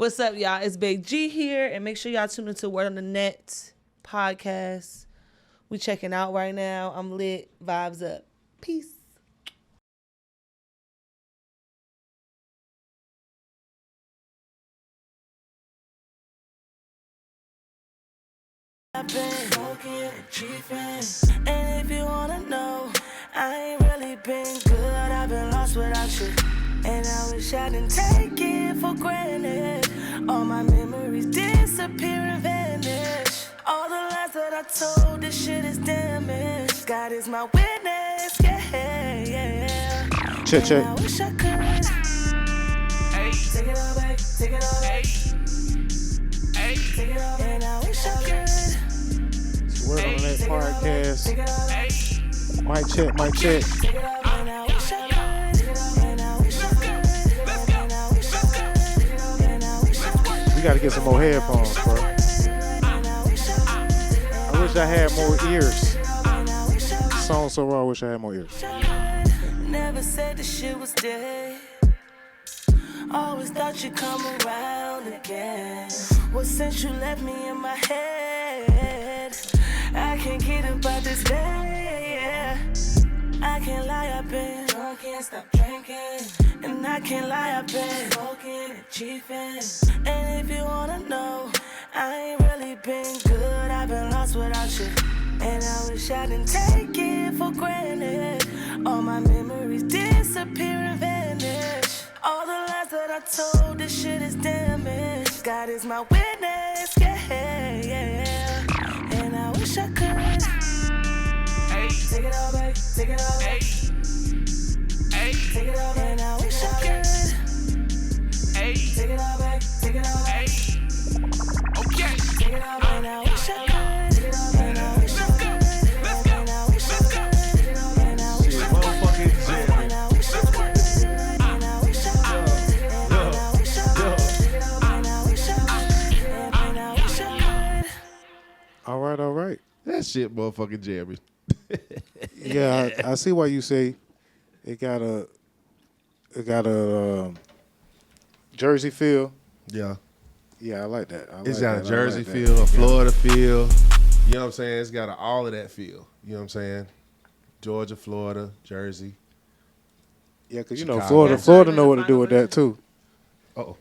What's up, y'all? It's BaeGii here, and make sure y'all tune into Word on the Net podcast. We checking out right now. I'm lit. Vibes up. Peace. I've been smoking and chiefing, and if you wanna know, I ain't really been good. I've been lost without you, and I wish I didn't take it for granted. All my memories disappear and vanish. All the lies that I told, this shit is damaged. God is my witness, yeah, yeah. Check. I wish I could. Hey, take it all back, take it all back. Hey, take it all back, and I wish I could. Word on that podcast. Mic check. We gotta get some more headphones, bro. I wish I had more ears. The song's so raw, I wish I had more ears. Never said the shit was dead. Always thought you'd come around again. Well, since you left me in my head, I can't get about this day, yeah. I can't lie, I've been drunk, can't stop drinking. And I can't lie, I've been smoking and chiefing. And if you wanna know, I ain't really been good. I've been lost without you, and I wish I didn't take it for granted. All my memories disappear and vanish. All the lies that I told, this shit is damaged. God is my witness, yeah, yeah. And I wish I could. Hey, take it all back, take it all back. Hey, take it all back, and I wish I could. Hey, take it all back, take it all back. Okay, take it all back, and I wish I could. Take it all back, and I wish I could. Let's go, and I wish I could. Take it all back, and I wish I could. Motherfucking jam. And I wish I could. And I wish I could. And I wish I could. Take it all back, and I wish I could. And I wish I could. All right. That shit motherfucking jammy. Yeah, I see why you say it got a Jersey feel. Yeah. Yeah, I like that. It's got a Jersey feel, a Florida feel. You know what I'm saying? It's got all of that feel. You know what I'm saying? Georgia, Florida, Jersey. Yeah, because Chicago. Florida know what to do with that too. Uh-oh.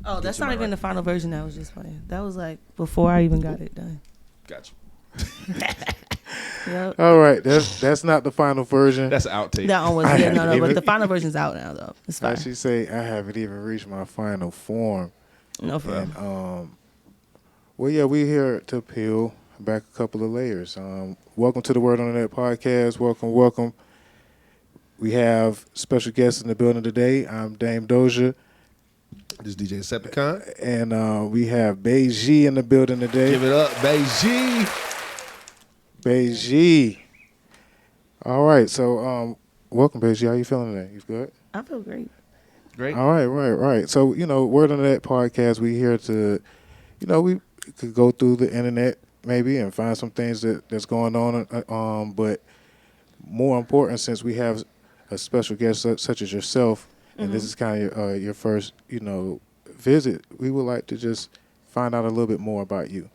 Oh, that's you not mic even right. the final version. That was just playing. That was like before I even got it done. Got you. Yep. All right, that's not the final version. That's an outtake. That one was I yeah, no, haven't but even- the final version's out now though. It's fine. As she say, I haven't even reached my final form. No, for real. And well, yeah, we here to peel back a couple of layers. Welcome to the Word on the Net podcast. Welcome. We have special guests in the building today. I'm Dame Dozha, This is DJ Deceptacon. and we have BaeGii in the building today. Give it up, BaeGii. BaeGii. All right, so welcome, BaeGii. How you feeling today? You good? I feel great. Great. All right. So, Word on the Net podcast, we here to, we could go through the internet maybe and find some things that's going on. But more important, since we have a special guest such as yourself, and this is kind of your first, visit, we would like to just find out a little bit more about you.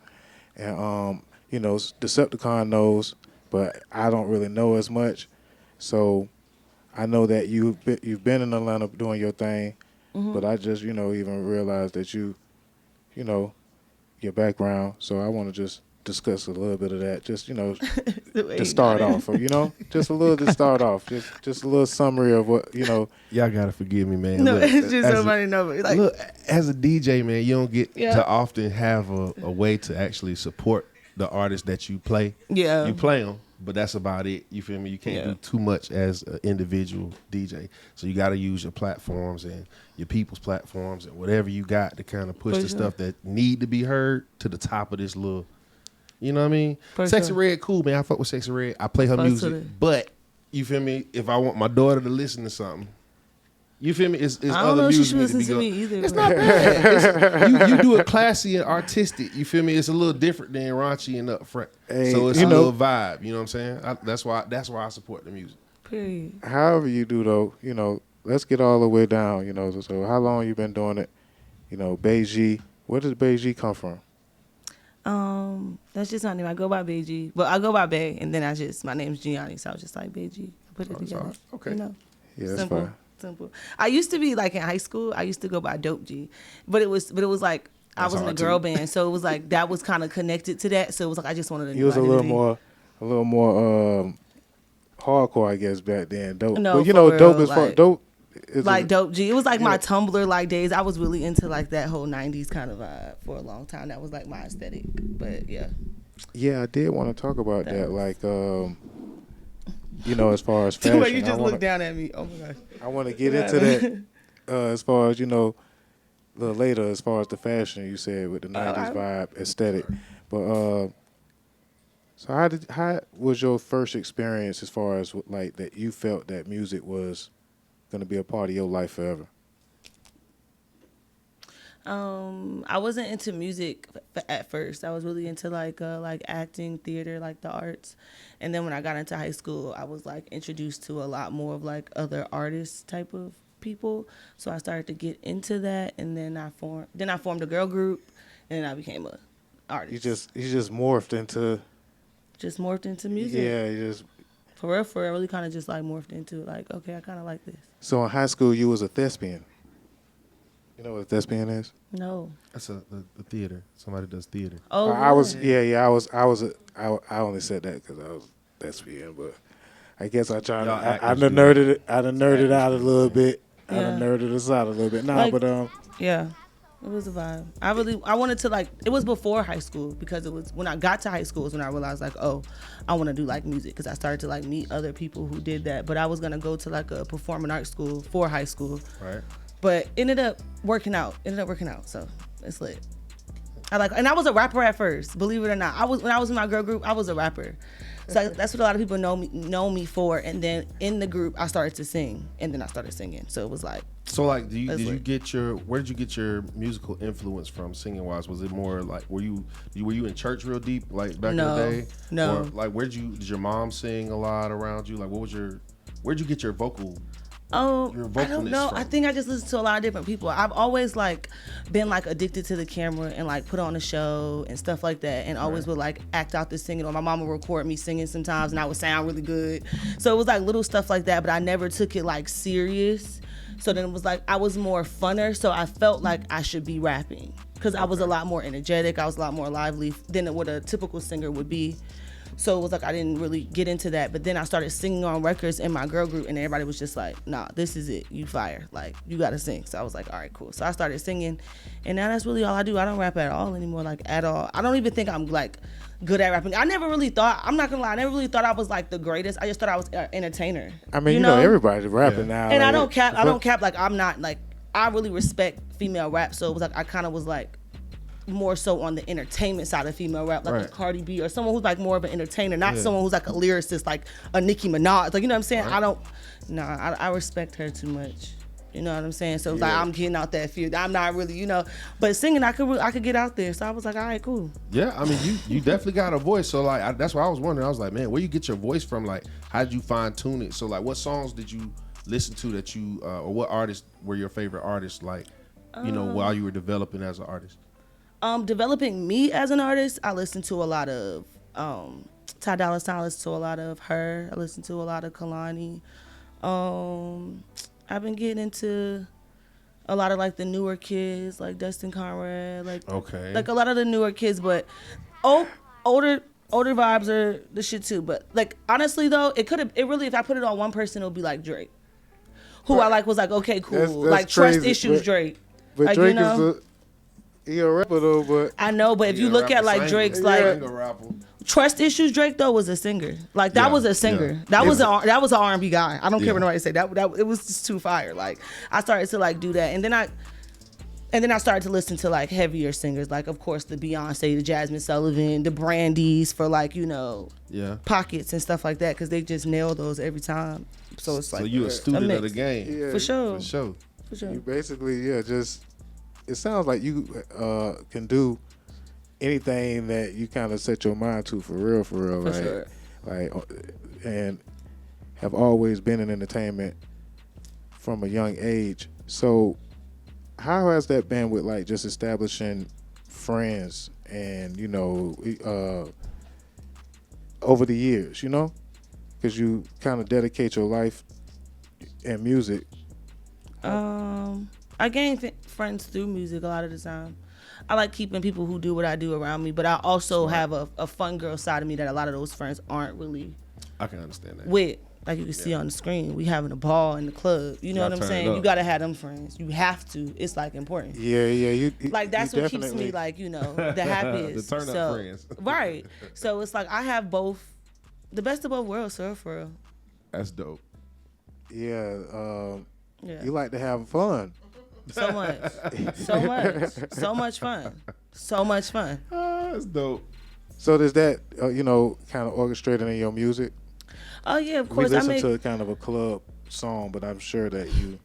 And, Deceptacon knows, but I don't really know as much. So I know that you've been in Atlanta doing your thing, but I just, even realized that your background. So I want to just discuss a little bit of that, just, to start off, just a little to start off, just a little summary of what, Y'all gotta forgive me, man. No, Look, it's just as somebody know. Like, look, as a DJ, man, you don't get Yeah. to often have a way to actually support the artists that you play. yeah, You play them, but that's about it. You feel me? You can't Yeah. do too much as an individual DJ. So you got to use your platforms and your people's platforms and whatever you got to kind of push For the sure. stuff that need to be heard to the top of this little, you know what I mean? For Sexy sure. Red, cool, man. I fuck with Sexy Red. I play her Fucks music. with it. But, you feel me? If I want my daughter to listen to something, you feel me? It's I don't other know if she music should need to listen be to going. me either. It's but- not bad. You do it classy and artistic. You feel me? It's a little different than raunchy and upfront. Hey, So it's you a know- little vibe. You know what I'm saying? That's why I support the music. Period. however you do though, let's get all the way down, so how long you been doing it You know, BaeGii. Where does BaeGii come from? That's just my name. I go by BaeGii. Well, I go by Bae, and then my name's Gianni, so I was just like BaeGii. Put it together. Okay. You know? Yeah, that's Simple. fine. Simple. I used to be like in high school. I used to go by G, but it was like I was in a girl band, so it was like that was kind of connected to that. So it was like I just wanted to. He was a little more hardcore, I guess, back then. Dope. No, but you for know, real, dope is like, dope. Like Dope G. It was like my Tumblr like days. I was really into like that whole 90s kind of vibe for a long time. That was like my aesthetic. But yeah. Yeah, I did want to talk about that. Like, you know, as far as fashion. The way you just looked down at me. Oh my gosh. I want to get into that as far as, you know, a little later as far as the fashion you said with the 90s vibe aesthetic. But so how was your first experience as far as like that you felt that music was going to be a part of your life forever? I wasn't into music at first. I was really into like acting, theater, like the arts. And then when I got into high school, I was like introduced to a lot more of like other artists type of people. So I started to get into that, and then I formed a girl group, and then I became a artist. You just morphed into music. Yeah, you just for real, I really kind of just like morphed into it. Like, okay, I kind of like this. So in high school, you was a thespian. You know what a thespian is? No. That's the theater. Somebody does theater. Oh, I was. I only said that because I was thespian, but I guess I tried. I done nerded it. I done nerded out a little bit. I done nerded us out a little bit. Yeah. It was a vibe. I wanted to like, it was before high school, because it was when I got to high school is when I realized like, oh, I want to do like music, because I started to like meet other people who did that. But I was going to go to like a performing arts school for high school. Right. But ended up working out. So it's lit. And I was a rapper at first, believe it or not. When I was in my girl group, I was a rapper. So that's what a lot of people know me for. And then in the group, I started to sing, and then I started singing. So it was like. So like, where did you get your musical influence from, singing wise? Was it more like, were you in church real deep, like back in the day? No. Or like, did your mom sing a lot around you? Like, where'd you get your vocal? I don't know. From? I think I just listen to a lot of different people. I've always like been like addicted to the camera and like put on a show and stuff like that, and always would like act out the singing, or my mom would record me singing sometimes, and I would sound really good. So it was like little stuff like that, but I never took it like serious. So then it was like I was more funner, so I felt like I should be rapping, because I was a lot more energetic. I was a lot more lively than what a typical singer would be. So it was like I didn't really get into that. But then I started singing on records in my girl group, and everybody was just like, nah, this is it. You fire. Like, you got to sing. So I was like, all right, cool. So I started singing, and now that's really all I do. I don't rap at all anymore, like at all. I don't even think I'm like good at rapping. I never really thought, I'm not going to lie, I never really thought I was like the greatest. I just thought I was an entertainer. I mean, you know everybody's rapping now. And like, I don't cap, like I'm not like, I really respect female rap. So it was like, I kind of was like, more so on the entertainment side of female rap, like a Cardi B, or someone who's like more of an entertainer, not someone who's like a lyricist, like a Nicki Minaj. Like, you know what I'm saying? Right. I respect her too much. You know what I'm saying? So it's like, I'm getting out that field. I'm not really, but singing, I could get out there. So I was like, all right, cool. Yeah, I mean, you definitely got a voice. So like, that's why I was wondering. I was like, man, where you get your voice from? Like, how did you fine tune it? So like, what songs did you listen to that you, or what artists were your favorite artists? Like, while you were developing as an artist. Developing me as an artist, I listened to a lot of Ty Dolla $ign. I listened to a lot of her. I listened to a lot of Kalani. I've been getting into a lot of like the newer kids, like Dustin Conrad, like a lot of the newer kids. But older vibes are the shit too. But like honestly though, it really, if I put it on one person, it would be like Drake, who I like was like, okay, cool, that's like crazy, Trust Issues Drake. But like, Drake he a rapper though, but I know, but if you look at like Drake's like Trust Issues, Drake though was a singer. Like that was a singer. Yeah. That was an R&B guy. I don't care what nobody say. That it was just too fire. Like I started to like do that, and then I started to listen to like heavier singers, like of course the Beyonce, the Jasmine Sullivan, the Brandies, for like pockets and stuff like that, because they just nail those every time. So it's like, so you a student of the game. Yeah, for sure. You basically just. It sounds like you can do anything that you kind of set your mind to for real. For sure. Like, and have always been in entertainment from a young age. So, how has that been with like just establishing friends and over the years, because you kind of dedicate your life and music. I gain friends through music a lot of the time. I like keeping people who do what I do around me, but I also have a fun girl side of me that a lot of those friends aren't really I can understand that. with. Like you can see on the screen, we having a ball in the club. You know what I'm saying? You gotta have them friends. You have to. It's like important. Yeah. You Like that's you what keeps definitely- me like the happiest. The turn up friends. Right. So it's like I have both, the best of both worlds, for real. That's dope. Yeah. Yeah. You like to have fun. So much. So much. So much fun. So much fun. That's dope. So does that kind of orchestrated in your music? Oh yeah, of We course. listen to kind of a club song, but I'm sure that you.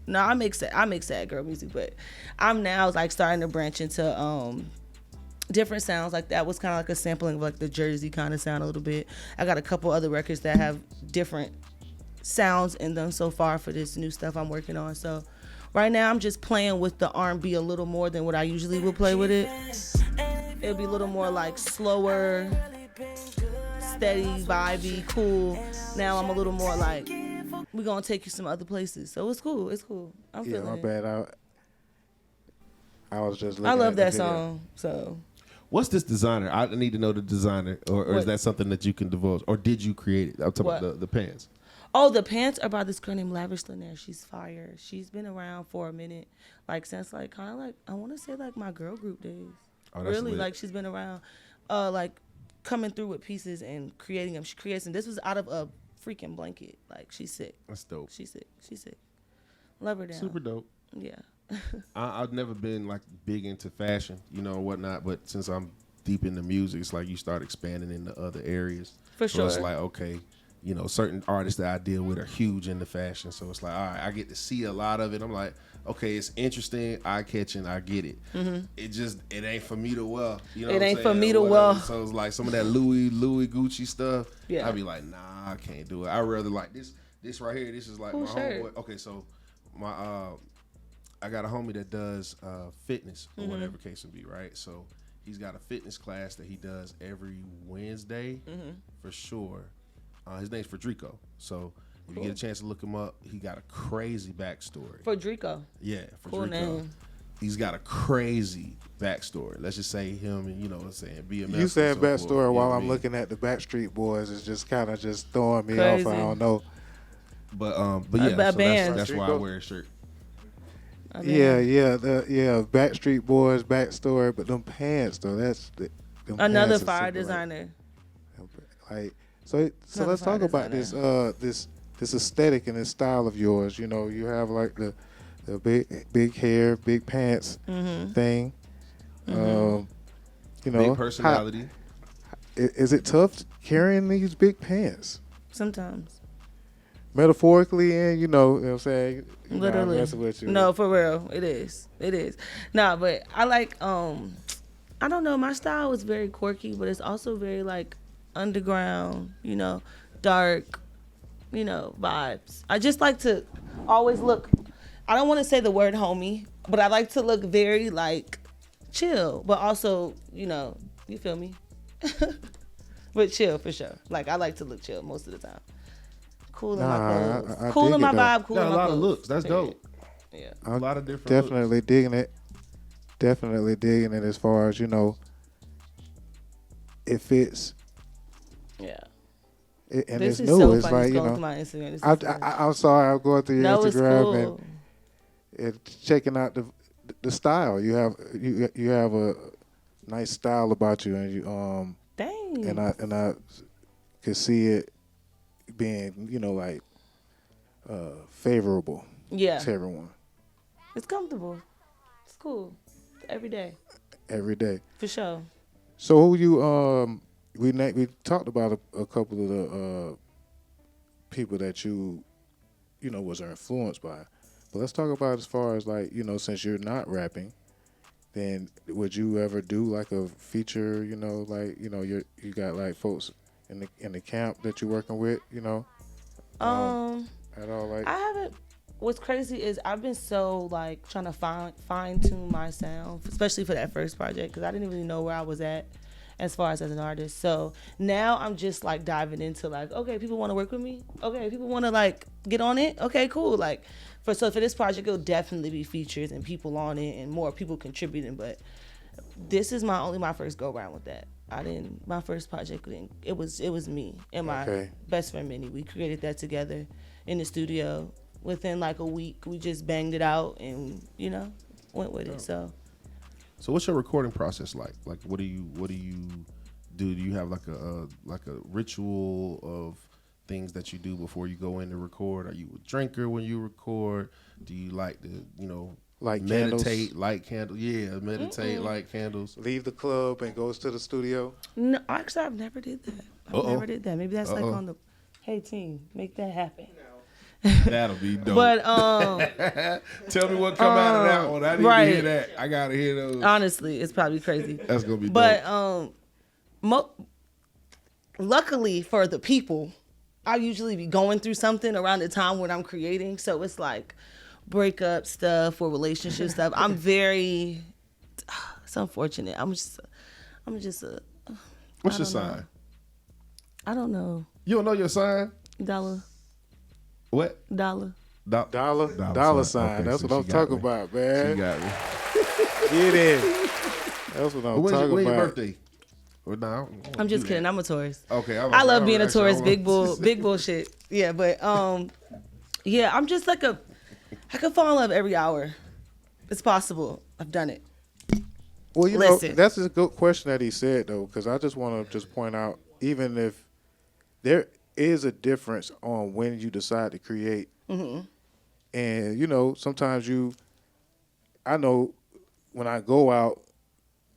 No, I make sad girl music, but I'm now like starting to branch into different sounds. Like that was kind of like a sampling of like the Jersey kind of sound a little bit. I got a couple other records that have different sounds in them so far for this new stuff I'm working on. So right now I'm just playing with the R&B a little more than what I usually would play with it. It'll be a little more like slower, steady, vibey, cool. Now I'm a little more like, we're gonna take you some other places. So it's cool. It's cool. I'm Yeah, feeling my it. bad. I was just. I looking love at the that video. song. So What's this designer? I need to know the designer, or is What? that something that you can divulge, or did you create it? I'm talking What? about the pants. oh, the pants are by this girl named Lavish Lanier. She's fire. She's been around for a minute, like since like kind of like I want to say like my girl group days. Oh, that's Really, lit. like she's been around, like coming through with pieces and creating them. She creates them. This was out of a freaking blanket. Like she's sick. That's dope. She's sick. She's sick. Love her down. Super dope. Yeah. I've never been like big into fashion, whatnot. But since I'm deep into music, it's like you start expanding into other areas. For So it's sure. like, okay, certain artists that I deal with are huge into fashion. So it's like, all right, I get to see a lot of it. I'm like, okay, it's interesting, eye-catching, I get it. It ain't for me to wear. You know It what I'm ain't for saying? me to Whatever. wear. So it's like some of that Louis Gucci stuff. Yeah. I'd be like, nah, I can't do it. I'd rather like this right here. This is like Cool my shirt. homeboy. Okay, so my I got a homie that does fitness or whatever case would be, right? So he's got a fitness class that he does every Wednesday for sure. His name's Federico. So if you get a chance to look him up, he got a crazy backstory. For Drico. Yeah, Cool Federico. name. He's got a crazy backstory. Let's just say him and what I'm saying, BMF. You said and so forth, backstory you know while what I I'm mean? looking at the Backstreet Boys. It's just kind of just throwing me Crazy. off. I don't know. But yeah, so band. that's why I wear a shirt. I mean, Yeah, Backstreet Boys backstory, but them pants though, them Another pants is fire super, designer. Like so Another let's talk fire about this aesthetic and this style of yours. You have like the big hair, big pants thing. Big personality. Is it tough carrying these big pants? Sometimes. Metaphorically and you know what I'm saying? I'm Literally. messing with you. No, for real. It is. It is. Nah, but I like I don't know, my style is very quirky, but it's also very like underground, dark, vibes. I just like to always look, I don't want to say the word homie, but I like to look very like chill, but also, you feel me? But chill for sure. Like I like to look chill most of the time. Cool in my clothes. I Cool dig in my it, though. vibe, cool Got in a my lot clothes. of looks. That's dope. Yeah. A lot of different Definitely digging it. Definitely digging it as far as, it fits. Yeah. And This it's is new. so It's funny like, scrolling through my Instagram. This is fun. I'm sorry. I'm going through your No, it's Instagram cool. and checking out the style. You have a nice style about you, and you Dang. and I could see it being favorable Yeah. to everyone It's comfortable. It's cool. Every day. every day. For sure. So who you we talked about a couple of the people that you was influenced by, but let's talk about as far as like since you're not rapping, then would you ever do like a feature? You got like folks in the camp that you're working with, at all like. I haven't what's crazy is I've been so like trying to fine tune my sound, especially for that first project, because I didn't really know where I was at as far as an artist. So now I'm just like diving into like, okay, people want to work with me. Okay, people want to like get on it. Okay, cool. Like for this project, it'll definitely be features and people on it and more people contributing. But this is my first go round with that. My first project, it was me and my best friend Minnie. We created that together in the studio. Within like a week, we just banged it out and, went with it. So what's your recording process like? Like, what do you do? Do you have like a ritual of things that you do before you go in to record? Are you a drinker when you record? Do you like to, Light meditate, candles. light candles? Yeah, meditate, light candles. Leave the club and goes to the studio? No, actually, I've never did that. Never did that. Maybe that's like on the, hey team, make that happen. That'll be dope. But tell me what come out of that one. I need to hear that. I gotta hear those. Honestly, it's probably crazy. That's gonna be dope. But luckily for the people, I usually be going through something around the time when I'm creating. So it's like breakup stuff or relationship stuff. I'm very. It's unfortunate. I'm just a. What's your sign? I don't know. You don't know your sign? Dollar. What? Dollar. Dollar sign. Okay, That's so what I'm she got talking me. about, man. She got me. Get in. That's what I'm When talking your about. birthday? Or no, I'm just kidding. I'm a Taurus. Okay, I love being a Taurus. Big bullshit. Yeah, but yeah, I'm just like I can fall in love every hour. It's possible. I've done it. Well, Listen. that's a good question that he said though, because I just want to just point out, even if there is a difference on when you decide to create, and sometimes I know when I go out,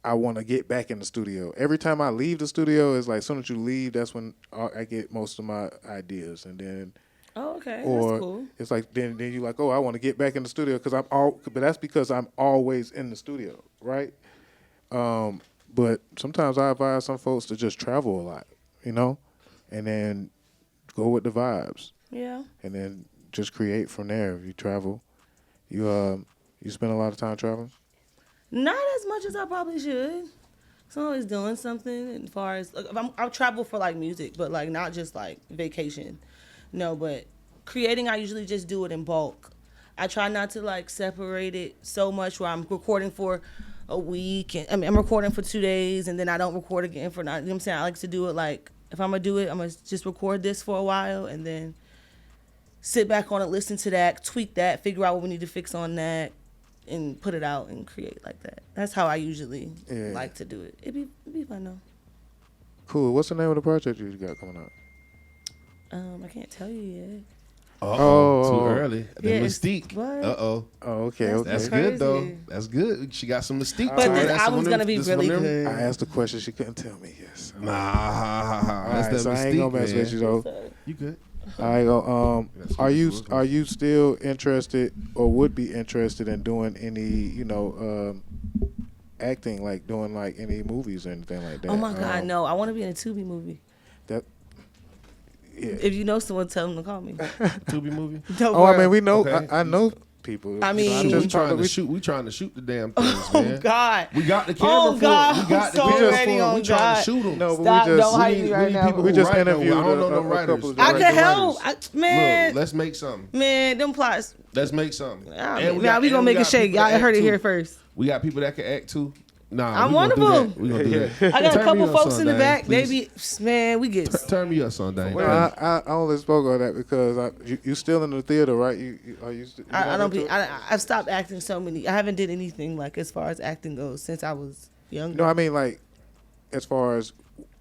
I want to get back in the studio. Every time I leave the studio, it's like as soon as you leave, that's when I get most of my ideas, and then. Oh, okay. Or that's cool. it's like then you're like, oh, I want to get back in the studio but that's because I'm always in the studio, right? But sometimes I advise some folks to just travel a lot, and then go with the vibes. Yeah. And then just create from there. If you travel, you spend a lot of time traveling. Not as much as I probably should. So I'm always doing something as far as I'll travel for like music, but like not just like vacation. No, but creating, I usually just do it in bulk. I try not to like separate it so much where I'm recording for a week and I'm recording for 2 days and then I don't record again for not. You know what I'm saying? I like to do it like if I'm gonna do it, I'm gonna just record this for a while and then sit back on it, listen to that, tweak that, figure out what we need to fix on that, and put it out and create like that. That's how I usually like to do it. It'd be fun though. Cool. What's the name of the project you got coming out? I can't tell you yet. Too early. The Yeah, mystique. what? Oh, okay. That's crazy. good though. That's good. She got some mystique. But to her. this That's album's one of gonna them- be this really one of them- good. I asked the question. She couldn't tell me. Yes. Nah, All that's right, that so I mystique, ain't gonna mess man. with you though. You good? All right. That's Are you good. are you still interested or would be interested in doing any acting, like doing like any movies or anything like that? Oh my God, no! I want to be in a Tubi movie. That. Yeah. If you know someone, tell them to call me. Tubi movie. No, Oh, I bro. mean, we know. Okay. I know people. I mean- I'm We just trying talking. to shoot. We trying to shoot the damn things, man. Oh God. We got the camera Oh, for God, it. We got the I'm so camera ready, for it. oh, We trying God. to shoot them. No, but Stop! we just Don't hype me right now. people We who just write, though. interviewed I don't know a no writers. couple of I Write can the help, man. Look, let's make something. Man, them plots. Let's make something. We got- gonna make we a got shake. people that Y'all heard act it here too. first. We got people that can act too. Nah, I'm we gonna do wonderful. that. We gonna do that. I got a Turn couple me up, folks in the Sunday, back. please. They be, man, we get. Turn me up, Sunday. No, I only spoke on that because you still in the theater, right? I don't be. I've stopped acting so many. I haven't did anything like as far as acting goes since I was younger. No, I mean like as far as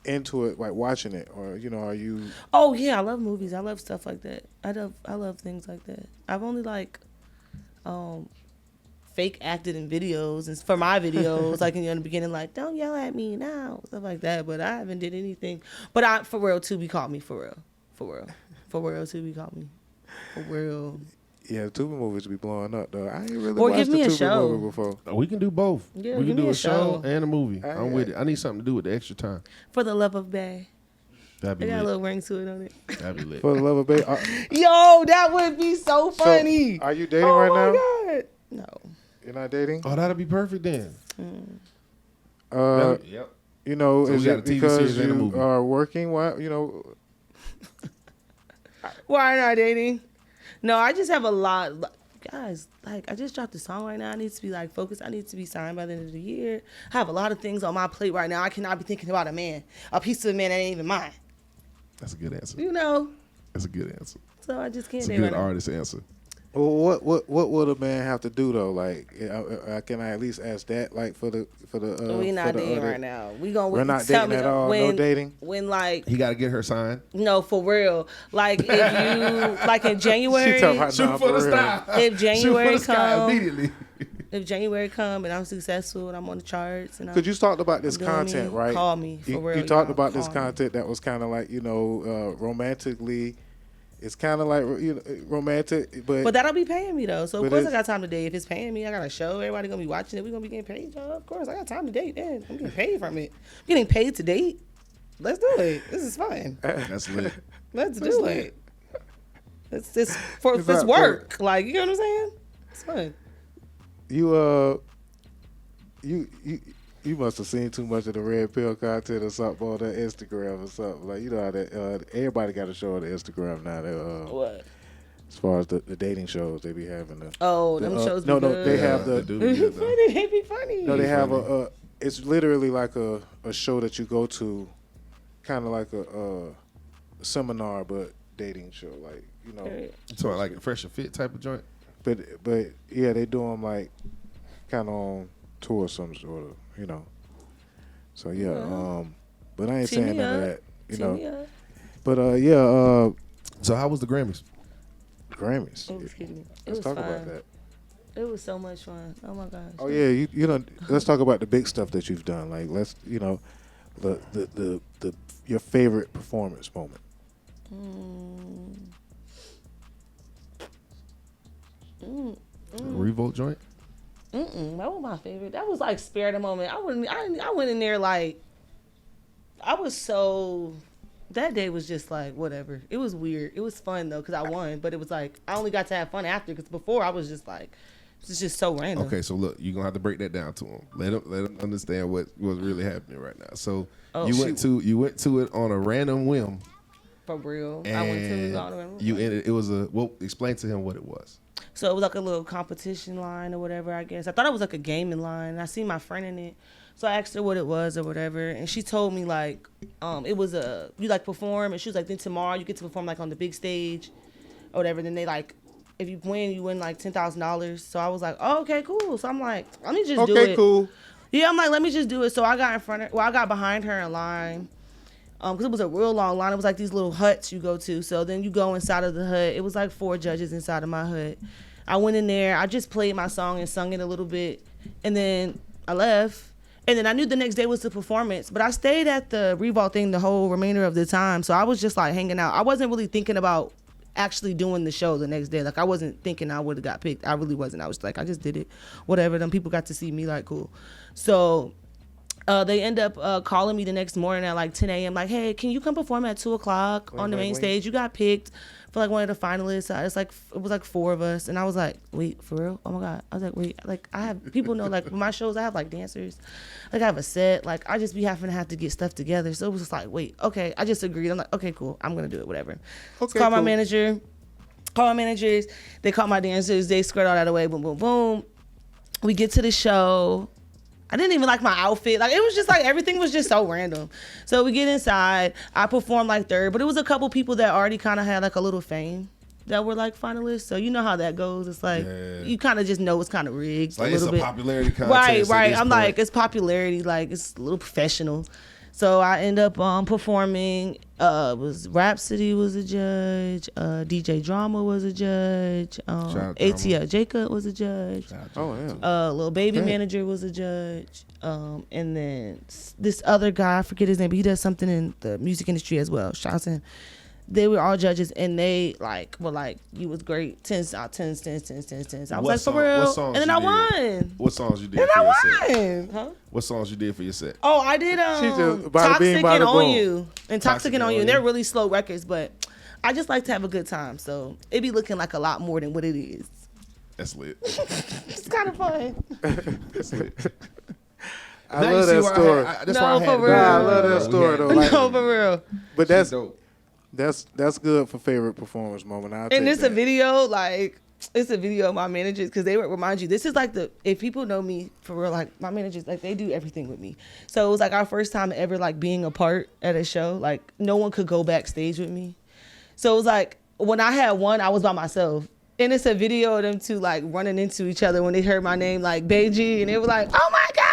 into it, like watching it, or are you? Oh yeah, I love movies. I love stuff like that. I love things like that. I've only like, fake acted in videos and for my videos, like in the beginning, like don't yell at me now, stuff like that. But I haven't did anything. But for real, Tubi called me for real. Tubi called me for real. Yeah, the Tubi movies be blowing up though. I ain't really Or watched give me the a Tubi show. movie before. We can do both. Yeah, we give can me do a a show show. and a movie. I'm with it. I need something to do with the extra time. For the love of Bae. That'd I be got a lit. little ring to it on it. That'd be lit. For the love of Bae. Yo, that would be so funny. Are you dating right now? Oh my God. No. You're not dating? Oh, that'd be perfect then. Yep. You know, So we is got a it TV because series and a you movie. are working? Why, you know, Why not dating? No, I just have a lot. Guys, like, I just dropped a song right now. I need to be, like, focused. I need to be signed by the end of the year. I have a lot of things on my plate right now. I cannot be thinking about a man. A piece of a man that ain't even mine. That's a good answer. You know? That's a good answer. So I just can't It's a date good right now. artist answer. well, what would a man have to do though? Like, can I at least ask that? Like for the We not for the dating other- right now. We gonna We're not tell dating me at though, all. When, No dating. When like He got to get her signed. no, for real. Like if you like in January. She talking about Shoot nah, for the real. sky. If January Shoot for the sky come- immediately. If January come and I'm successful and I'm on the charts and I'm Cause you talked about this doing content, me, right? call me, for You, real, you talked y'all, about this call me. content that was kind of like romantically. It's kind of like romantic, But that'll be paying me though. So But of course I it's- got time to date. If it's paying me, I got a show. Everybody gonna be watching it. We gonna be getting paid, y'all. Of course, I got time to date. Man, I'm getting paid from it. I'm getting paid to date. Let's do it. This is fun. That's lit. Let's do it. It's for It's it's not work. Like, you know what I'm saying? It's fun. You must have seen too much of the red pill content or something on that Instagram or something. Like, you know how that everybody got a show on the Instagram now. What? As far as the dating shows they be having. Oh, them shows be no, good. they have They the do They be be good, though. funny. They be funny. no, they have it's literally like a show that you go to, kind of like a seminar but dating show, like, you know. So like a fresh and fit type of joint. But yeah, they do them like kind of on tour of some sort of, you know. So yeah, but I ain't Tee saying me none of up. that, you Tee know. me up. But So how was the Grammys? Grammys. Oh, excuse me. It Let's was talk fun. about that. It was so much fun. Oh my gosh. Oh yeah, you know. Let's talk about the big stuff that you've done. Like, let's, you know, the your favorite performance moment. Revolt joint. That was my favorite. That was like spare the moment. I went in there like, I was so. That day was just like whatever. It was weird. It was fun though because I won, but it was like I only got to have fun after because before I was just like, it's just so random. Okay, so look, you're gonna have to break that down to him. Let him understand what's really happening right now. So Oh, you went to it on a random whim. For real. And I went to all the way. you ended. It was a. Well, explain to him what it was. So it was like a little competition line or whatever, I guess. I thought it was like a gaming line. I seen my friend in it. So I asked her what it was or whatever. And she told me like, it was you like perform. And she was like, then tomorrow you get to perform like on the big stage or whatever. Then they like, if you win like $10,000. So I was like, oh, okay, cool. So I'm like, let me just do it. Okay, cool. Yeah, I'm like, let me just do it. So I got I got behind her in line. Because it was a real long line. It was like these little huts you go to. So then you go inside of the hut. It was like 4 judges inside of my hut. I went in there. I just played my song and sung it a little bit. And then I left. And then I knew the next day was the performance. But I stayed at the Revolt thing the whole remainder of the time. So I was just like hanging out. I wasn't really thinking about actually doing the show the next day. Like I wasn't thinking I would have got picked. I really wasn't. I was like, I just did it. Whatever. Them people got to see me, like, cool. So they end up calling me the next morning at like 10 a.m. like, hey, can you come perform at 2 o'clock on the main stage? You got picked for like one of the finalists. It was like 4 of us. And I was like, wait, for real? Oh my God. I was like, wait, like I have, people know like with my shows, I have like dancers. Like I have a set. Like I just be having to have to get stuff together. So it was just like, wait, okay. I just agreed. I'm like, okay, cool. I'm going to do it, whatever. Okay, Call my cool. manager. Call my managers. They call my dancers. They squirt all that away. Boom, boom, boom. We get to the show. I didn't even like my outfit. Like, it was just like, everything was just so random. So we get inside. I performed like third, but it was a couple people that already kind of had like a little fame that were like finalists. So you know how that goes. It's like, you kind of just know it's kind of rigged It's like a it's little a bit. popularity contest. Right. at this I'm point. like, it's popularity. Like, it's a little professional. So I end up performing. Was Rhapsody was a judge. DJ Drama was a judge. Shout out ATL Jacob was a judge. Oh yeah. Little Baby Manager was a judge. And then this other guy, I forget his name, but he does something in the music industry as well. Shout out to him. they were all judges, and they like were like, "You was great, 10 out 10, 10, 10, 10, 10." I was like, "For real," and then I won. What songs you did? And for I your won. set? Huh? What songs you did for your set? Oh, I did just bada Toxic bing, bada and On boom. You and Toxic and On You. You. And they're really slow records, but I just like to have a good time, so it be looking like a lot more than what it is. That's lit. It's kind of fun. That's lit. I love that story. That's No, why I had for to real. go. I love that story though. Like, No, for real. but That's that's dope. good for favorite performance moment. And it's a video, like, it's a video of my managers, because they would remind you, this is like if people know me for real, like, my managers, like, they do everything with me. So it was like our first time ever, like, being a part at a show. Like, no one could go backstage with me. So it was like, when I had one, I was by myself. And it's a video of them two, like, running into each other when they heard my name, like, BaeGii, and they were like, "Oh my God!"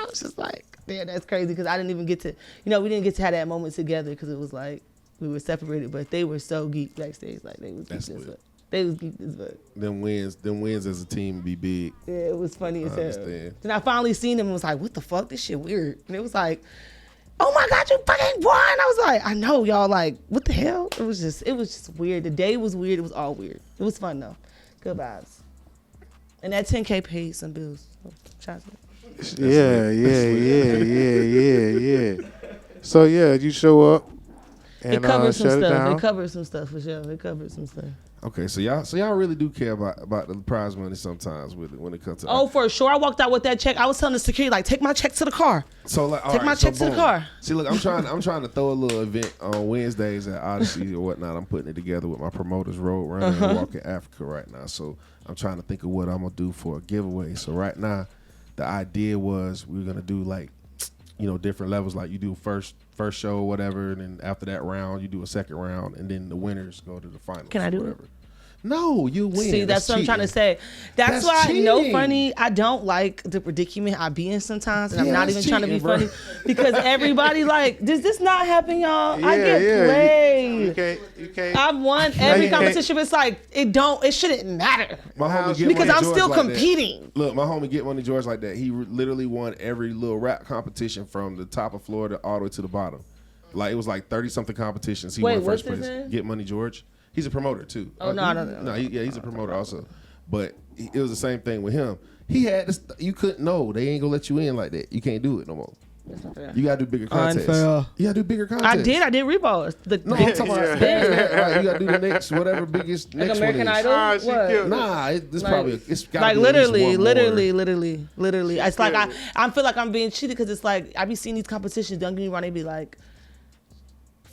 I was just like, damn, that's crazy, because I didn't even get to, we didn't get to have that moment together, because it was like, we were separated, but they were so geeked backstage. Like, they was geeked as fuck. They was geeked as fuck. Them wins as a team be big. Yeah, it was funny as hell. understand. Then I finally seen them and was like, what the fuck? This shit weird. And it was like, oh my God, you fucking won. I was like, I know, y'all, like, what the hell? It was just weird. The day was weird. It was all weird. It was fun though. Good vibes. And that 10K paid some bills. Shout out to them. Yeah. So yeah, you show up and It covered some shut it stuff. down. It covered some stuff for sure. It covered some stuff. Okay, so y'all really do care about the prize money sometimes when it comes to Oh, for sure. I walked out with that check. I was telling the security, like, take my check to the car. So like, Take my check to the boom. car. See, look, I'm trying to throw a little event on Wednesdays at Odyssey or whatnot. I'm putting it together with my promoters, Road Runner and Walking Africa right now. So I'm trying to think of what I'm gonna do for a giveaway. So right now, the idea was we were gonna do like, different levels. Like you do first show or whatever, and then after that round, you do a second round, and then the winners go to the finals. Can I do it? whatever. No, you win. See, that's what I'm trying to say. That's why, funny, I don't like the predicament I be in sometimes, and I'm not even trying to be funny, because everybody like, does this not happen, y'all? I get played. You can't. I've won every competition. It's like it shouldn't matter, My homie Get because Money I'm George still like competing. that. Look, my homie Get Money George like that. He literally won every little rap competition from the top of Florida all the way to the bottom. Like it was like 30 something competitions. He Wait, won first what's place. his name? Get Money George. He's a promoter too. Oh, no, I don't know. He's a promoter also. But it was the same thing with him. He had this. You couldn't know. They ain't gonna let you in like that. You can't do it no more. That's not fair. You gotta do bigger contests. Unfair. You gotta do bigger contests. I did reballs. No, I'm talking about right, you gotta do the next whatever biggest like next American one is. Idol. she What? killed it. Nah, it's Like- probably it's gotta Like be at least one literally. It's like I feel like I'm being cheated, because it's like I be seeing these competitions. Don't get me wrong, they be like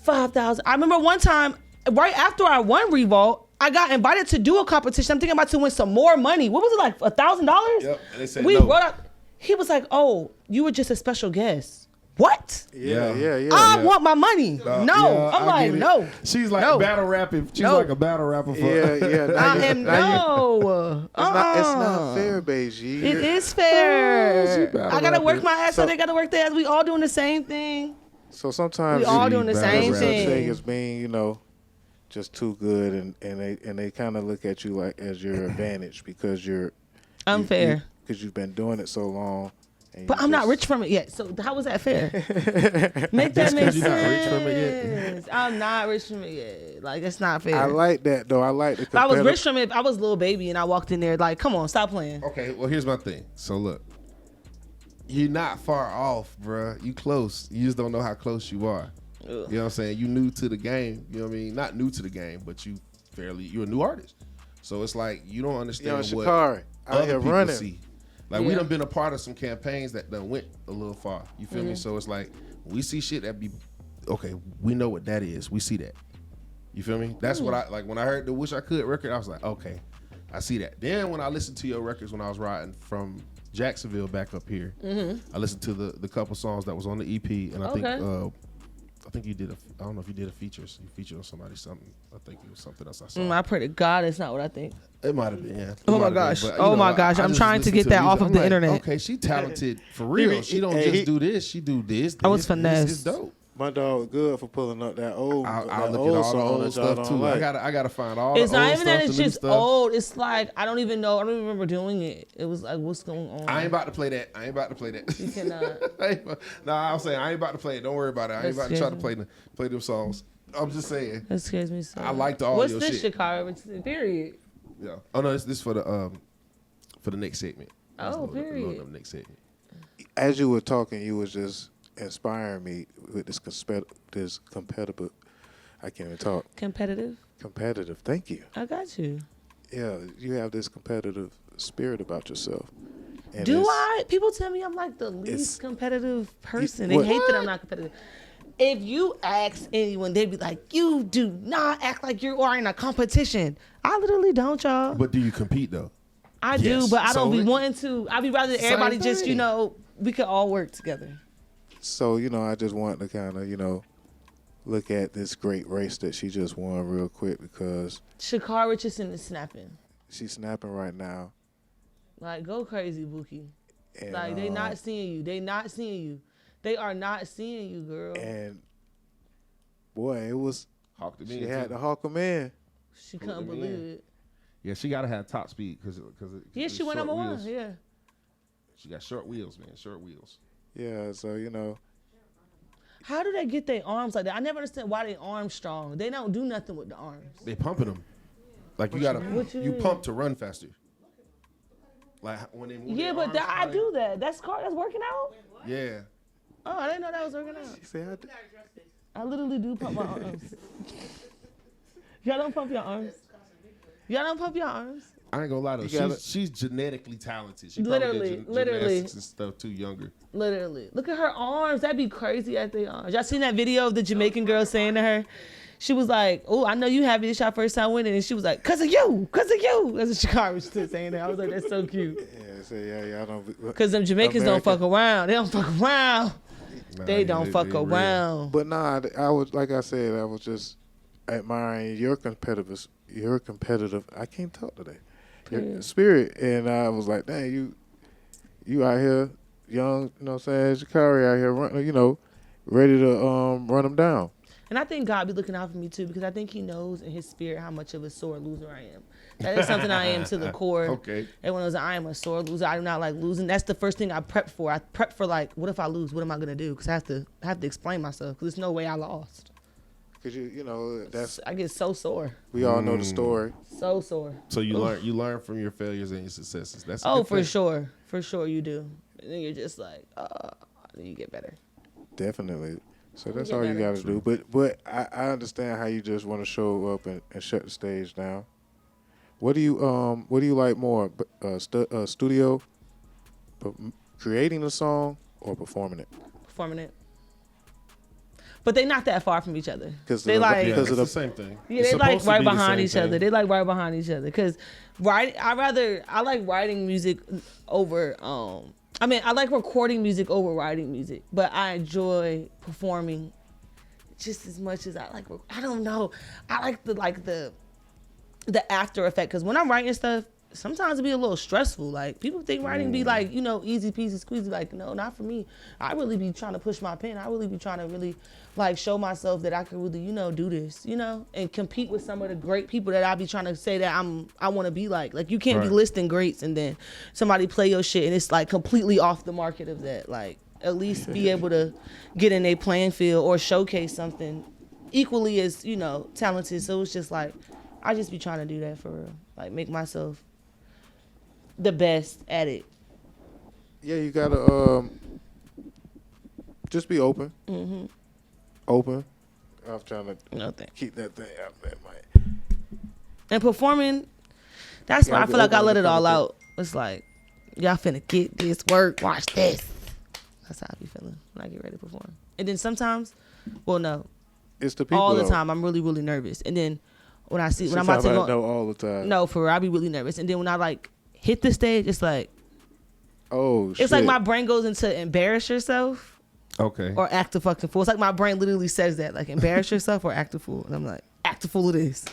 5,000. I remember one time right after I won Revolt, I got invited to do a competition. I'm thinking about to win some more money. What was it, like $1,000? Yep, and they said we no. wrote up. He was like, "Oh, you were just a special guest." What? Yeah. I want my money. No, Yeah, I'm I like, get it. no. She's like No. battle rapping. She's No. like a battle rapper for Yeah. I am no. It's not fair, BaeGii. It is fair. battle I gotta work rapping. my ass off. They gotta work their ass. We all doing the same thing. So sometimes We all you doing the battle same rap. thing thing. as being, just too good, and they kind of look at you like as your advantage because you're Unfair. because you've been doing it so long. And But you I'm not just- rich from it yet. So how was that fair? Make that make 'cause sense. you're not rich from it yet? I'm not rich from it yet. Like, it's not fair. I like that though. I like the. If I was rich from it, if I was a little baby and I walked in there like, come on, stop playing. Okay, well here's my thing. So look, you're not far off, bruh. You close. You just don't know how close you are. Ugh. You know what I'm saying? You new to the game. You know what I mean? Not new to the game, but you're a new artist. So it's like you don't understand what Shakari out other here people running. see. Like we Yeah. done been a part of some campaigns that done went a little far. You feel Mm-hmm. me? So it's like we see shit that be okay. We know what that is. We see that. You feel me? That's what I like. When I heard the "Wish I Could" record, I was like, okay, I see that. Then when I listened to your records when I was riding from Jacksonville back up here, I listened to the couple songs that was on the EP, and I think you did I don't know if you did a feature. You featured on something. I think it was something else I saw. I pray to God it's not what I think. It might have been, yeah. Oh my gosh. Oh my gosh. I'm trying to get that off of the internet. Okay, she talented for real. She don't just do this. She do this. I was this, finesse. This is dope. My dog good for pulling up that old. I'll that look old at all the song old that y'all stuff don't too. like. I gotta find all It's the old not even stuff, that it's the new just stuff. old. It's like I don't even know. I don't even remember doing it. It was like, what's going on? I ain't about to play that. You cannot. Nah, I'm saying I ain't about to play it. Don't worry about it. I ain't That's about to try to scary. play them songs. I'm just saying. That scares me so. I liked all What's your this shit. Shakira? Period. Yeah. Oh no, this for the next segment. Oh, period. The next segment. As you were talking, you was just inspiring me with this competitive. I can't even talk. Competitive. Thank you. I got you. Yeah, you have this competitive spirit about yourself. And Do I? People tell me I'm like the least competitive person. They hate that I'm not competitive. If you ask anyone, they'd be like, "You do not act like you are in a competition." I literally don't, y'all. But do you compete though? I do, but I don't be wanting to. I be rather everybody just, we could all work together. So, I just want to kind of, look at this great race that she just won real quick because Shakira Richardson is snapping. She's snapping right now. Like, go crazy, Buki. And, like, they not seeing you. They not seeing you. They are not seeing you, girl. And, boy, it was... She had to hawk him in. She couldn't believe it. Yeah, she got to have top speed because yeah, she went number one. Yeah. She got short wheels, man. Short wheels. Yeah, so, How do they get their arms like that? I never understand why they arms strong. They don't do nothing with the arms. They pumping them. Like, you pump to run faster. Like, when they move their arms, I do that. That's working out? Yeah. Oh, I didn't know that was working out. She said, I literally do pump my arms. Y'all don't pump your arms? Y'all don't pump your arms? I ain't gonna lie though. She's genetically talented. She literally gymnastics and stuff too younger. Literally. Look at her arms. That'd be crazy at the arms. Y'all seen that video of the Jamaican girl saying to her? She was like, "Oh, I know you happy. It's your first time winning." And she was like, "Cause of you. That's what Shakira was still saying that. I was like, that's so cute. Yeah, so yeah, I don't... Because them Jamaicans don't fuck around. They don't fuck around. Nah, they don't fuck around. But nah, I was, like I said, I was just admiring your competitive, I can't talk today. Your spirit. And I was like, dang, you out here young, you know what I'm saying? Shakira out here running, ready to run them down. And I think God be looking out for me too, because I think he knows in his spirit how much of a sore loser I am. That is something I am to the core. Okay. Everyone knows I am a sore loser. I do not like losing. That's the first thing I prep for. I prep for like, what if I lose? What am I gonna do? Because I have to explain myself. Because there's no way I lost. Because that's... I get so sore. We all know the story. So sore. So you learn from your failures and your successes. That's for sure. For sure you do. And then you're just like, then you get better. Definitely. So that's all you got to do. But I understand how you just want to show up and shut the stage down. What do you like more, studio, creating the song, or performing it? Performing it. But they not that far from each other. Because it's the same thing. Yeah, they like right behind each other. They like right behind each other. Because I like writing music over. I like recording music over writing music, but I enjoy performing just as much as I like. I don't know. I like the after effect, because when I'm writing stuff, sometimes it be a little stressful. Like, people think writing be like, easy peasy squeezy. Like, no, not for me. I really be trying to push my pen. I really be trying to really like show myself that I can really, do this, and compete with some of the great people that I be trying to say that I want to be like. Like, you can't be listing greats and then somebody play your shit and it's like completely off the market of that. Like, at least be able to get in a playing field or showcase something equally as, talented. So it's just like, I just be trying to do that for real. Like, make myself the best at it. Yeah, you gotta just be open. Mm-hmm. Open. I'm trying to keep that thing out there, man. And performing, that's why I feel like I let it all out. It's like, y'all finna get this work, watch this. That's how I be feeling when I get ready to perform. And then sometimes, it's the people all the time, I'm really, really nervous. And then when I'm about to go, no, all the time. No, for real, I be really nervous. And then when I like hit the stage, it's like, oh, shit. It's like my brain goes into embarrass yourself. Okay. Or act a fucking fool. It's like my brain literally says that, like, embarrass yourself or act a fool. And I'm like, act a fool it is.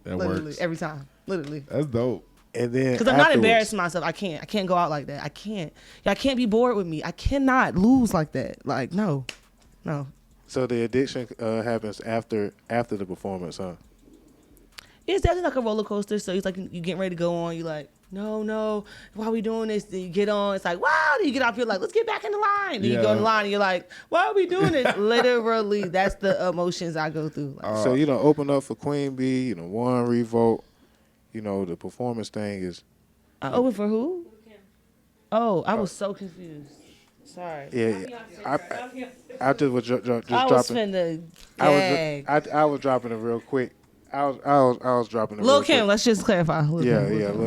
That literally, works. every time. Literally. That's dope. And then because I'm not embarrassing myself. I can't go out like that. I can't. Y'all can't be bored with me. I cannot lose like that. Like, no. So the addiction happens after the performance, huh? It's definitely like a roller coaster. So it's like you getting ready to go on. You like, no, why are we doing this? Then you get on, it's like, wow. Then you get off, you're like, let's get back in the line. Then you go in the line and you're like, why are we doing this? Literally, that's the emotions I go through. Like, So, open up for Queen Bee, One Revolt, the performance thing is. I open for who? Oh, I was so confused. Sorry. Yeah, I just was just I was dropping. finna gag. I was dropping it real quick. I was dropping it. Lil real Kim, quick. let's just clarify. Lil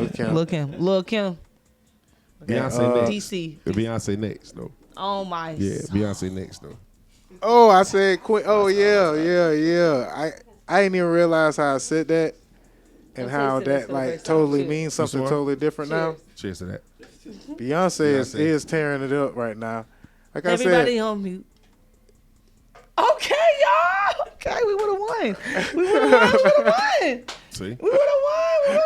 Kim. Lil Kim. Lil Kim. Beyonce next. DC. Beyonce next, though. Oh my. Yeah, Beyonce next, though. Oh, I said Queen. Oh yeah. I didn't even realize how I said that, and how that like totally means something totally different now. Cheers to that. Beyonce is tearing it up right now. Like Everybody I said, on mute. Okay, y'all. Okay, we would have won. We would have won. See? We would have won.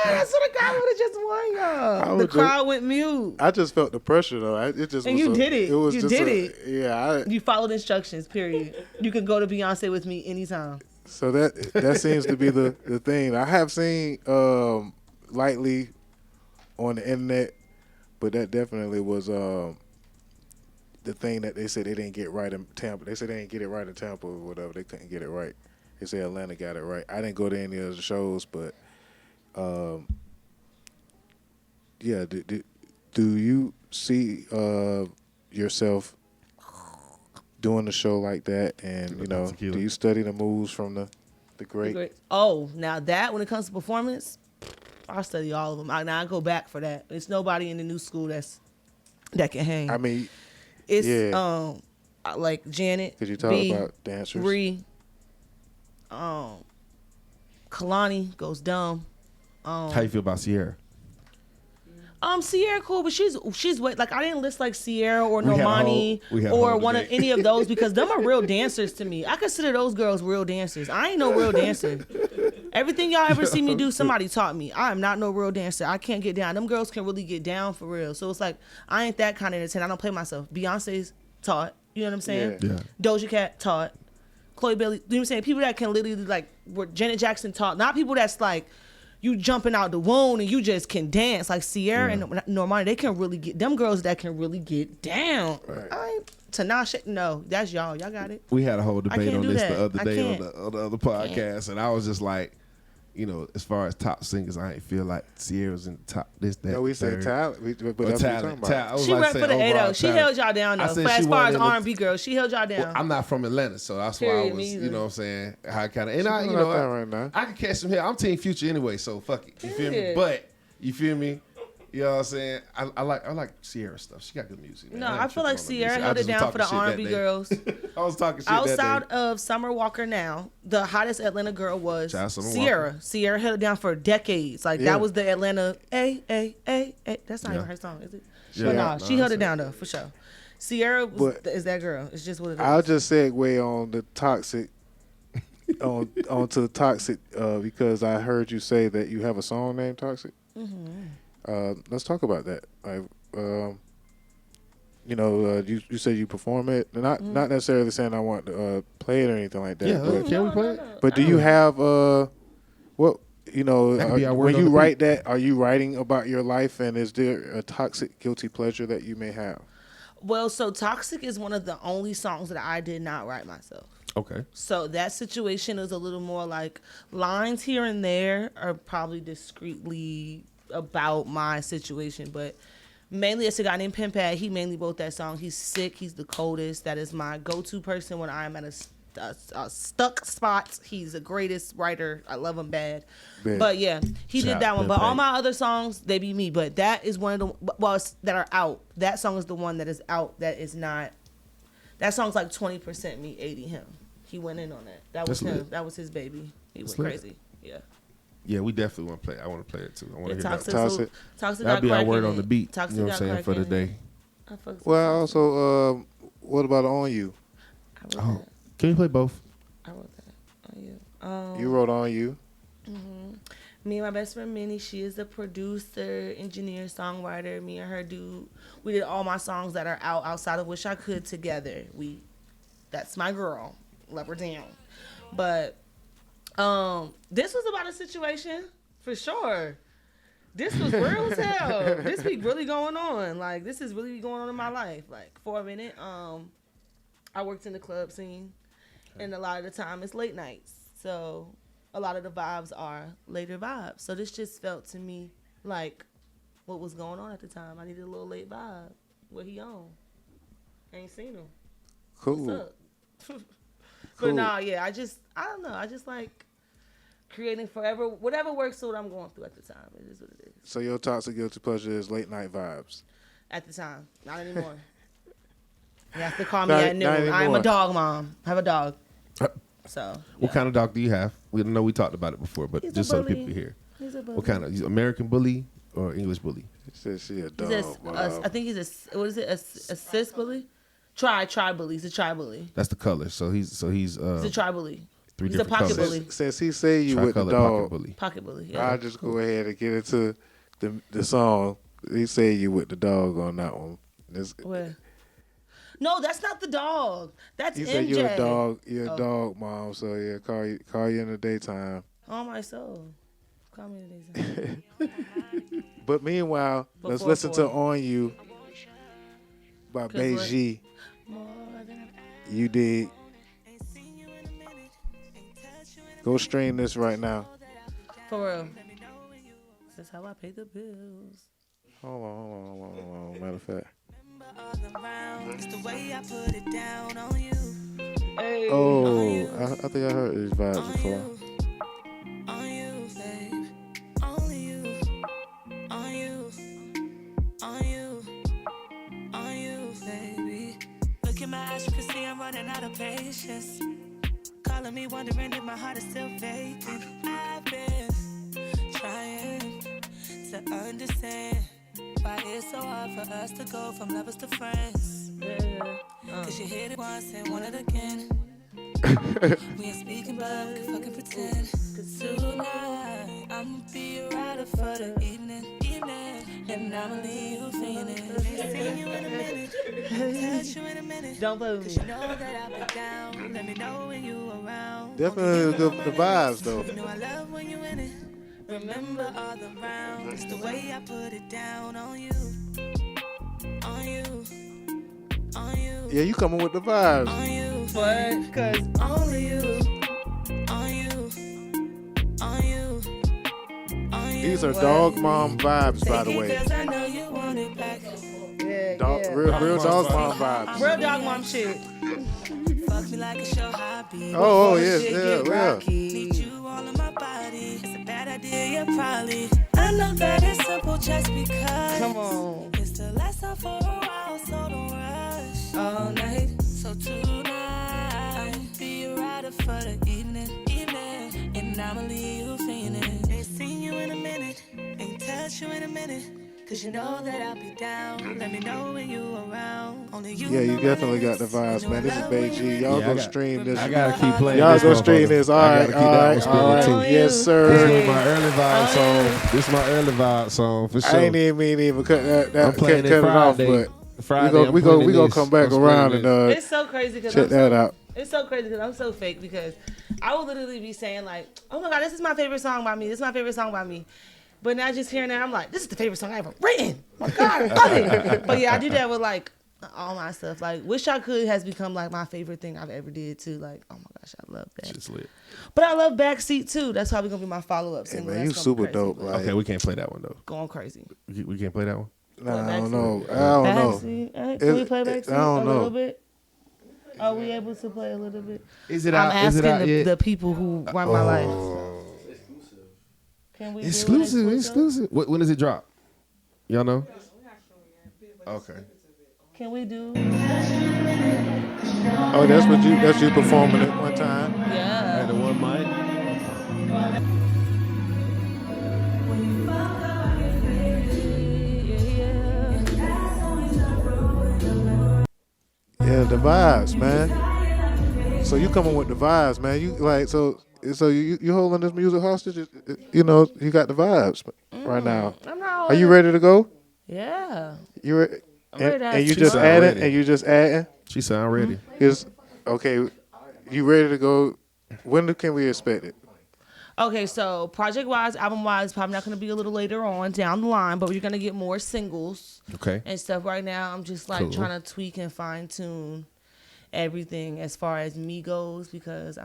I swear to God, we would have just won, y'all. The crowd went mute. I just felt the pressure though. It just And was you did it. It was You just did it. Yeah. You followed instructions, period. You can go to Beyonce with me anytime. So that seems to be the thing. I have seen lightly on the internet, but that definitely was the thing that they said they didn't get right in Tampa. They said they didn't get it right in Tampa or whatever. They couldn't get it right. They said Atlanta got it right. I didn't go to any of the shows, but yeah. Do you see yourself doing a show like that? And do you study the moves from the great? Oh, now that when it comes to performance, I study all of them. I go back for that. There's nobody in the new school that can hang. I mean, it's like Janet. Could you talk about dancers? Ree. Kalani goes dumb. How you feel about Sierra? Sierra cool, but she's what, like, I didn't list like Sierra or Normani or one of any of those because them are real dancers to me. I consider those girls real dancers. I ain't no real dancer. Everything y'all ever see me do, somebody taught me. I am not no real dancer. I can't get down. Them girls can really get down for real. So it's like, I ain't that kind of entertainer. I don't play myself. Beyonce's taught. You know what I'm saying? Yeah. Doja Cat taught. Chloe Bailey. You know what I'm saying? People that can literally, like, where Janet Jackson taught. Not people that's like, you jumping out the womb and you just can dance. Like Sierra and Normani, they can really get, them girls that can really get down. Right. Tinashe, no, that's y'all. Y'all got it. We had a whole debate on this the other day can't. on the other podcast, and I was just like, as far as top singers, I ain't feel like Sierra's in the top. This, that. No, we said talent, but that's talent. what you're talking about. She rep for the 8-0. She held y'all down though. As far as R&B girls, she held y'all down. Well, I'm not from Atlanta, so that's why I was, what I'm saying, how kind of, and I can catch some here. I'm Team Future anyway, so fuck it. You feel me? But you feel me? You know what I'm saying? I like Sierra stuff. She got good music. Man. No, I feel like Sierra held it down for the R&B girls. I was talking shit outside that day. of Summer Walker now, the hottest Atlanta girl was Sierra. Sierra held it down for decades. Like that was the Atlanta. That's not even her song, is it? Yeah. But no, she held it down though for sure. Sierra is that girl. It's just what it is. I'll just segue on the toxic. onto toxic because I heard you say that you have a song named Toxic. Let's talk about that. You said you perform it. Not necessarily saying I want to play it or anything like that. Yeah, but, can we play it? But do you have when you write that? Are you writing about your life, and is there a toxic guilty pleasure that you may have? Well, so Toxic is one of the only songs that I did not write myself. Okay. So that situation is a little more like lines here and there are probably discreetly about my situation, but mainly it's a guy named Pimpad. He mainly wrote that song. He's sick. He's the coldest. That is my go-to person when I'm at a stuck spot. He's the greatest writer. I love him bad. But yeah, he did that one. But all my other songs, they be me. But that is one of the that are out. That song is the one that is out. That is not. That song's like 20% me, 80 him. He went in on that. That was him. Lit. That was his baby. He was Lit. crazy. Yeah. Yeah, we definitely want to play. I want to play it too. I want to hear Toxic. that. Toxic That'd be our word in on the beat. Toxic, you know what I'm saying, for the day. Well, also, what about On You? Can you play both? I wrote that. On You. You wrote On You. Mm-hmm. Me and my best friend Minnie, she is the producer, engineer, songwriter. Me and her we did all my songs that are outside of Wish I Could together. That's my girl. Love her down. But this was about a situation for sure. This was real as hell. This be really going on. Like, this is really going on in my life. Like, for a minute, I worked in the club scene, and a lot of the time it's late nights. So a lot of the vibes are later vibes. So this just felt to me like what was going on at the time. I needed a little late vibe. What he on? I ain't seen him. Cool. What's up? Cool. But nah, yeah, I don't know. I just like creating forever, whatever works for what I'm going through at the time. It is what it is. So your toxic guilty pleasure is late night vibes. At the time, not anymore. You have to call me Not- at not noon. I'm anymore. a dog mom. I have a dog. So What kind of dog do you have? We know we talked about it before, but He's a just so bully. people hear. He's a bully. What kind of? He's American bully or English bully? She said she a He's dog. I think he's a what is it? A cis bully? Tri bully. He's a tri bully. That's the color. So he's He's a tri bully. three He's a different pocket colors. bully. Since he say you with the Tricolor dog, pocket bully. Pocket bully. Yeah. I'll just go ahead and get into the song. He say you with the dog on that one. Where? No, that's not the dog. That's He MJ. said you're a dog. You're a Oh. dog mom. So yeah, call you in the daytime. Oh my soul. Call me today. But meanwhile, let's Before listen to four. "On You" by 'Cause what? BaeGii. You dig? Go stream this right now. For real. That's how I pay the bills. Hold on. Matter of fact. It's the way I put it down on you. Hey. Oh, I think I heard these vibes before. On you, babe. Only you. On you. On you. On you, baby. Look in my eyes, you can see I'm running out of patience. Calling me, wondering if my heart is still vacant. I've been trying to understand why it's so hard for us to go from lovers to friends. Cause you hit it once and want it again. We ain't speaking, but we can fucking pretend. Cause tonight, I'ma be your rider for the evening. And I'ma leave you feeling. See you in a minute, touch you in a minute. Don't play with Cause me. you know that I'll be down. Let me know when you around. Definitely the vibes though. You know I love when you in it. Remember all the rounds, the way I put it down on you. On you. On you. Yeah, you coming with the vibes. On you. What? Cause Only you. On you. On you. On you. These are dog mom vibes, by the way. Cause I know you want it back. yeah, Dog, yeah. real dog mom vibes. Real dog mom shit. Fuck me like it's your hobby. Oh yes, Shit yeah, get yeah. rocky. Need you all in my body. It's a bad idea, yeah, probably. I know that it's simple just because. Come on. It's the last time for a while, so don't rush. All night. So tonight, I'll be your rider for the evening. And I'ma leave you feeling. Ain't seen you in a minute. Ain't touched you in a minute. Cause you know that I'll be down. Let me know when you around. Only you Yeah, you know definitely my got the limits. vibes, man. This is You know I love when BaeGii. you Y'all Yeah, go I got- stream this. I gotta keep playing. Y'all this go motherfucker. stream this. All I right, gotta keep that one spinning all too. right. Yes, This sir. was my early vibe song. This is my early vibe song for sure. I ain't even cut that I'm playing cut it it off, Friday. but Friday, we go come back I'm around spinning and It's so crazy because check that out. It's so crazy because I'm so fake because I will literally be saying like, oh my God, this is my favorite song by me. This is my favorite song by me. But now just hearing that, I'm like, this is the favorite song I ever written. Oh my God, I love it. But yeah, I do that with like all my stuff. Like Wish I Could has become like my favorite thing I've ever did too. Like, oh my gosh, I love that. Shit's lit. But I love Backseat too. That's probably gonna be my follow-up Hey, single. man, you That's gonna be super crazy, dope. but Like, Okay, we can't play that one though. going crazy. We can't play that one. nah, I don't Backseat. know. I don't know. Backseat. Can we play Backseat I don't a know. little bit? Are we able to play a little bit? Is it I'm out? Is it out asking yet? the people who run my life. Can we do an Exclusive. When does it drop? Y'all know? Okay. Can we do? Oh, that's you performing it one time. Yeah. The one mic. Yeah, the vibes, man. So you coming with the vibes, man. You like so you holding this music hostage. You know, you got the vibes right now. I'm not. Are you ready to go? Yeah. You ready? I'm ready to And you ask just you. adding, Ready. and you just adding. She said I'm ready. Is okay. You ready to go? When can we expect it? Okay, so project-wise, album-wise, probably not going to be a little later on down the line, but we're going to get more singles Okay. and stuff. Right now, I'm just like Cool. trying to tweak and fine-tune everything as far as me goes because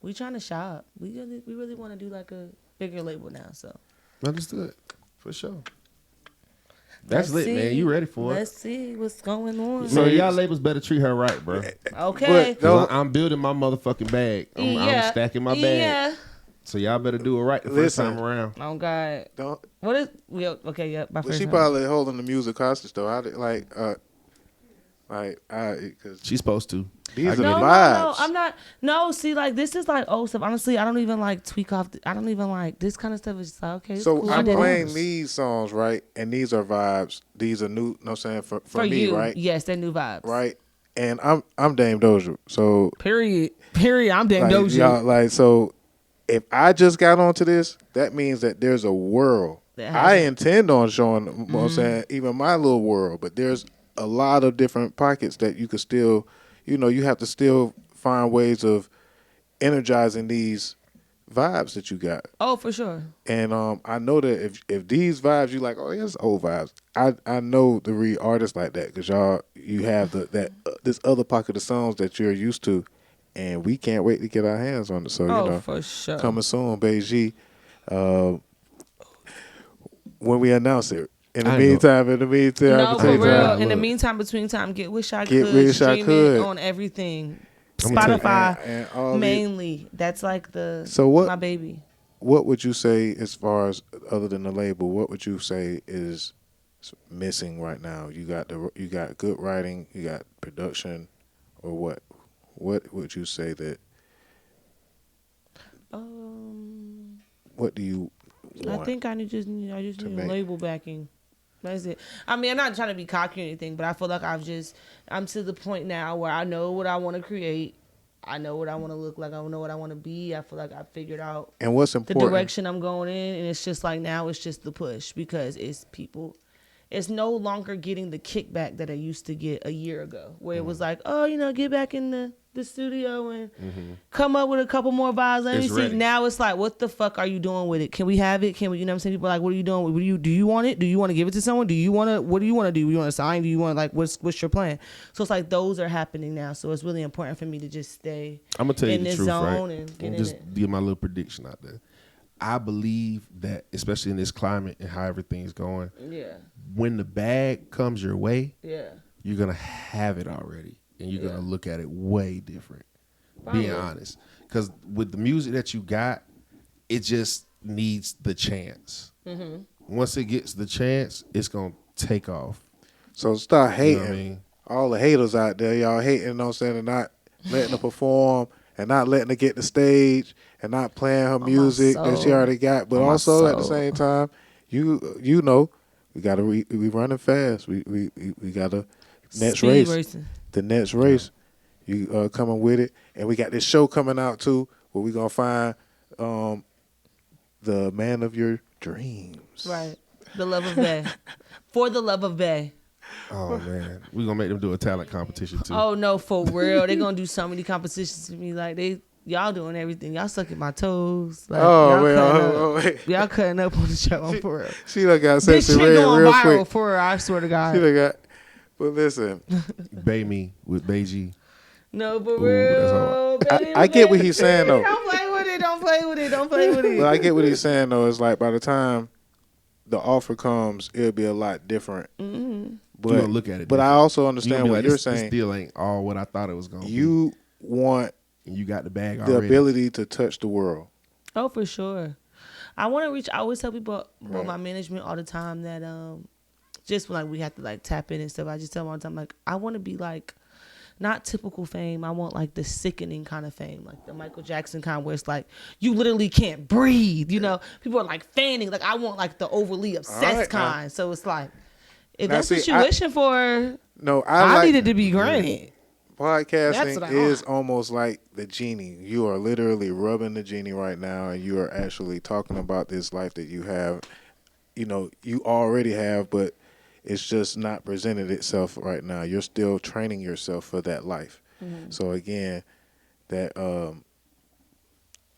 we trying to shop. We really want to do like a bigger label now, so. Understood. For sure. That's Let's lit, man. see. You ready for Let's see what's going on. it? Man, y'all labels better treat her right, bro. Okay. But- No. 'Cause I'm building my motherfucking bag. I'm stacking my bag. Yeah. So y'all better do it right the first Listen. time around. Oh God. Don't. What is? Okay. Yeah. My Well, first she time. probably holding the music hostage though. Because She's supposed to. these are the No, vibes. I'm not. No, see, like this is like old stuff. Honestly, I don't even like tweak off. I don't even like this kind of stuff. Is just like okay. It's So cool. I'm I did it. playing these songs, right? And these are vibes. These are new. Know what I'm saying for for me, you. right? Yes, they're new vibes. Right. And I'm Dame Dozha. So Period. I'm Dame like, Dozha. y'all, like so, if I just got onto this, that means that there's a world. That I hasn't- intend on showing. You know what I'm saying even my little world, but there's a lot of different pockets that you could still, you have to still find ways of energizing these vibes that you got. Oh, for sure. And I know that if these vibes you like, oh yeah, it's old vibes. I know to read artists like that because you have this other pocket of songs that you're used to, and we can't wait to get our hands on it. So For sure. coming soon, BaeGii. When we announce it. In the meantime, No, between for real. time, In the meantime, between time, get Wish I Get Could. Wish I Stream Could. it on everything. I'm gonna Spotify and all these- mainly. That's like So what- my baby. What would you say as far as other than the label? What would you say is missing right now? You got good writing, you got production, or what? What would you say that? What do you want? I think I just need a make- label backing. That's it. I mean, I'm not trying to be cocky or anything, but I feel like I'm to the point now where I know what I want to create. I know what I want to look like. I know what I want to be. I feel like I figured out And what's the important? direction I'm going in, and it's just like now it's just the push because it's people. It's no longer getting the kickback that I used to get a year ago, where it was like, oh, get back in the studio and come up with a couple more vibes. Let me It's see. ready. Now it's like, what the fuck are you doing with it? Can we have it? Can we? You know what I'm saying? People are like, what are you doing? Do you want it? Do you want to give it to someone? What do you want to do? Do you want to sign? Do you want what's your plan? So it's like those are happening now. So it's really important for me to just stay I'm gonna tell you in the this truth, zone right? and get And in just it. give my little prediction out there. I believe that, especially in this climate and how everything's going, Yeah, when the bag comes your way, yeah. you're gonna have it already, and you're gonna look at it way different. Being Probably. honest, because with the music that you got, it just needs the chance. Mm-hmm. Once it gets the chance, it's gonna take off. So start You hating. know what I mean? All the haters out there, y'all hating, you know what I'm saying, and not letting her perform and not letting her get the stage and not playing her music that she soul. already got. But On my also at the soul. same time, you know, we gotta we running fast. We gotta next Speed race. racing. The next race. You coming with it. And we got this show coming out too where we gonna find the man of your dreams. Right. The love of Bay. For the love of Bay. Oh man, we're gonna make them do a talent competition too. Oh no, for real. They gonna do so many competitions to me. Like y'all doing everything. Y'all sucking my toes. Like Wait. y'all cutting up on the show. I'm for real. She done got This sexy shit red going real viral quick. for her, I swear to She God. done got but listen, Bae Me with BaeGii. No, for Ooh, that's real. Baby, I get what he's saying though. Don't play with it. Don't play with it. Don't play with it. But I get what he's saying though. It's like by the time the offer comes, it'll be a lot different. Mm-hmm. But You gonna look at it But I different. also You understand gonna be what like, you're this saying. still ain't all what I thought it was gonna be. You want And you got the bag the already. ability to touch the world. Oh, for sure. I want to reach. I always tell people, Right. well, my management all the time that just when like we have to like tap in and stuff. I just tell them all the time like I want to be like not typical fame. I want like the sickening kind of fame, like the Michael Jackson kind where it's like you literally can't breathe. You know, people are like fanning. Like I want like the overly obsessed right, kind. So it's like if Now, that's see, what you're wishing for, No, I like need it to be granted. That's podcasting what I is want. almost like the genie. You are literally rubbing the genie right now, and you are actually talking about this life that you have. You know, you already have, but it's just not presented itself right now. You're still training yourself for that life. Mm-hmm. So again,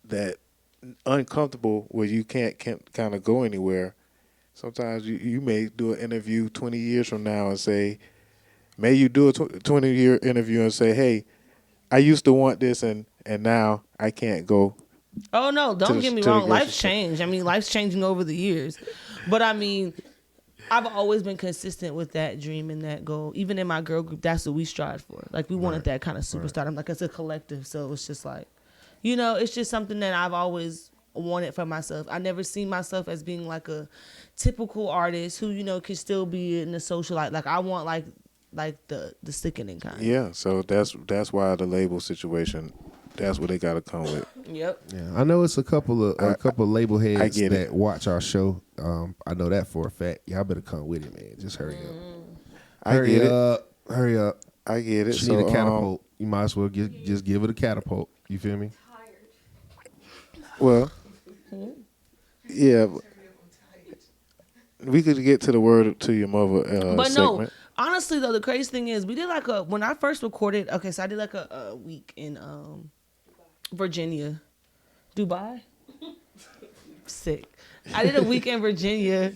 that uncomfortable where you can't kind of go anywhere. Sometimes you may do an interview 20 years from now and say, may you do a 20-year interview and say, hey, I used to want this and now I can't go. Oh no, don't get me wrong. Life's changed. I mean, life's changing over the years. But I mean, I've always been consistent with that dream and that goal. Even in my girl group, that's what we strive for. Like we wanted that kind of superstardom. Like it's a collective. So it's just like, it's just something that I've always wanted for myself. I never seen myself as being like a typical artist who, can still be in the social life. Like I want like the sickening kind. Yeah, so that's why the label situation, that's what they got to come with. Yep. Yeah, I know it's a couple of label heads that watch our show. I know that for a fact. Y'all better come with it, man. Just hurry up. Hurry up. I get it. She need a catapult. You might as well just give it a catapult. You feel me? Well, yeah. We could get to the word to your mother but segment. No, honestly though, the crazy thing is we did like when I first recorded. Okay, so I did like a week in Virginia, Dubai. Sick. I did a week in Virginia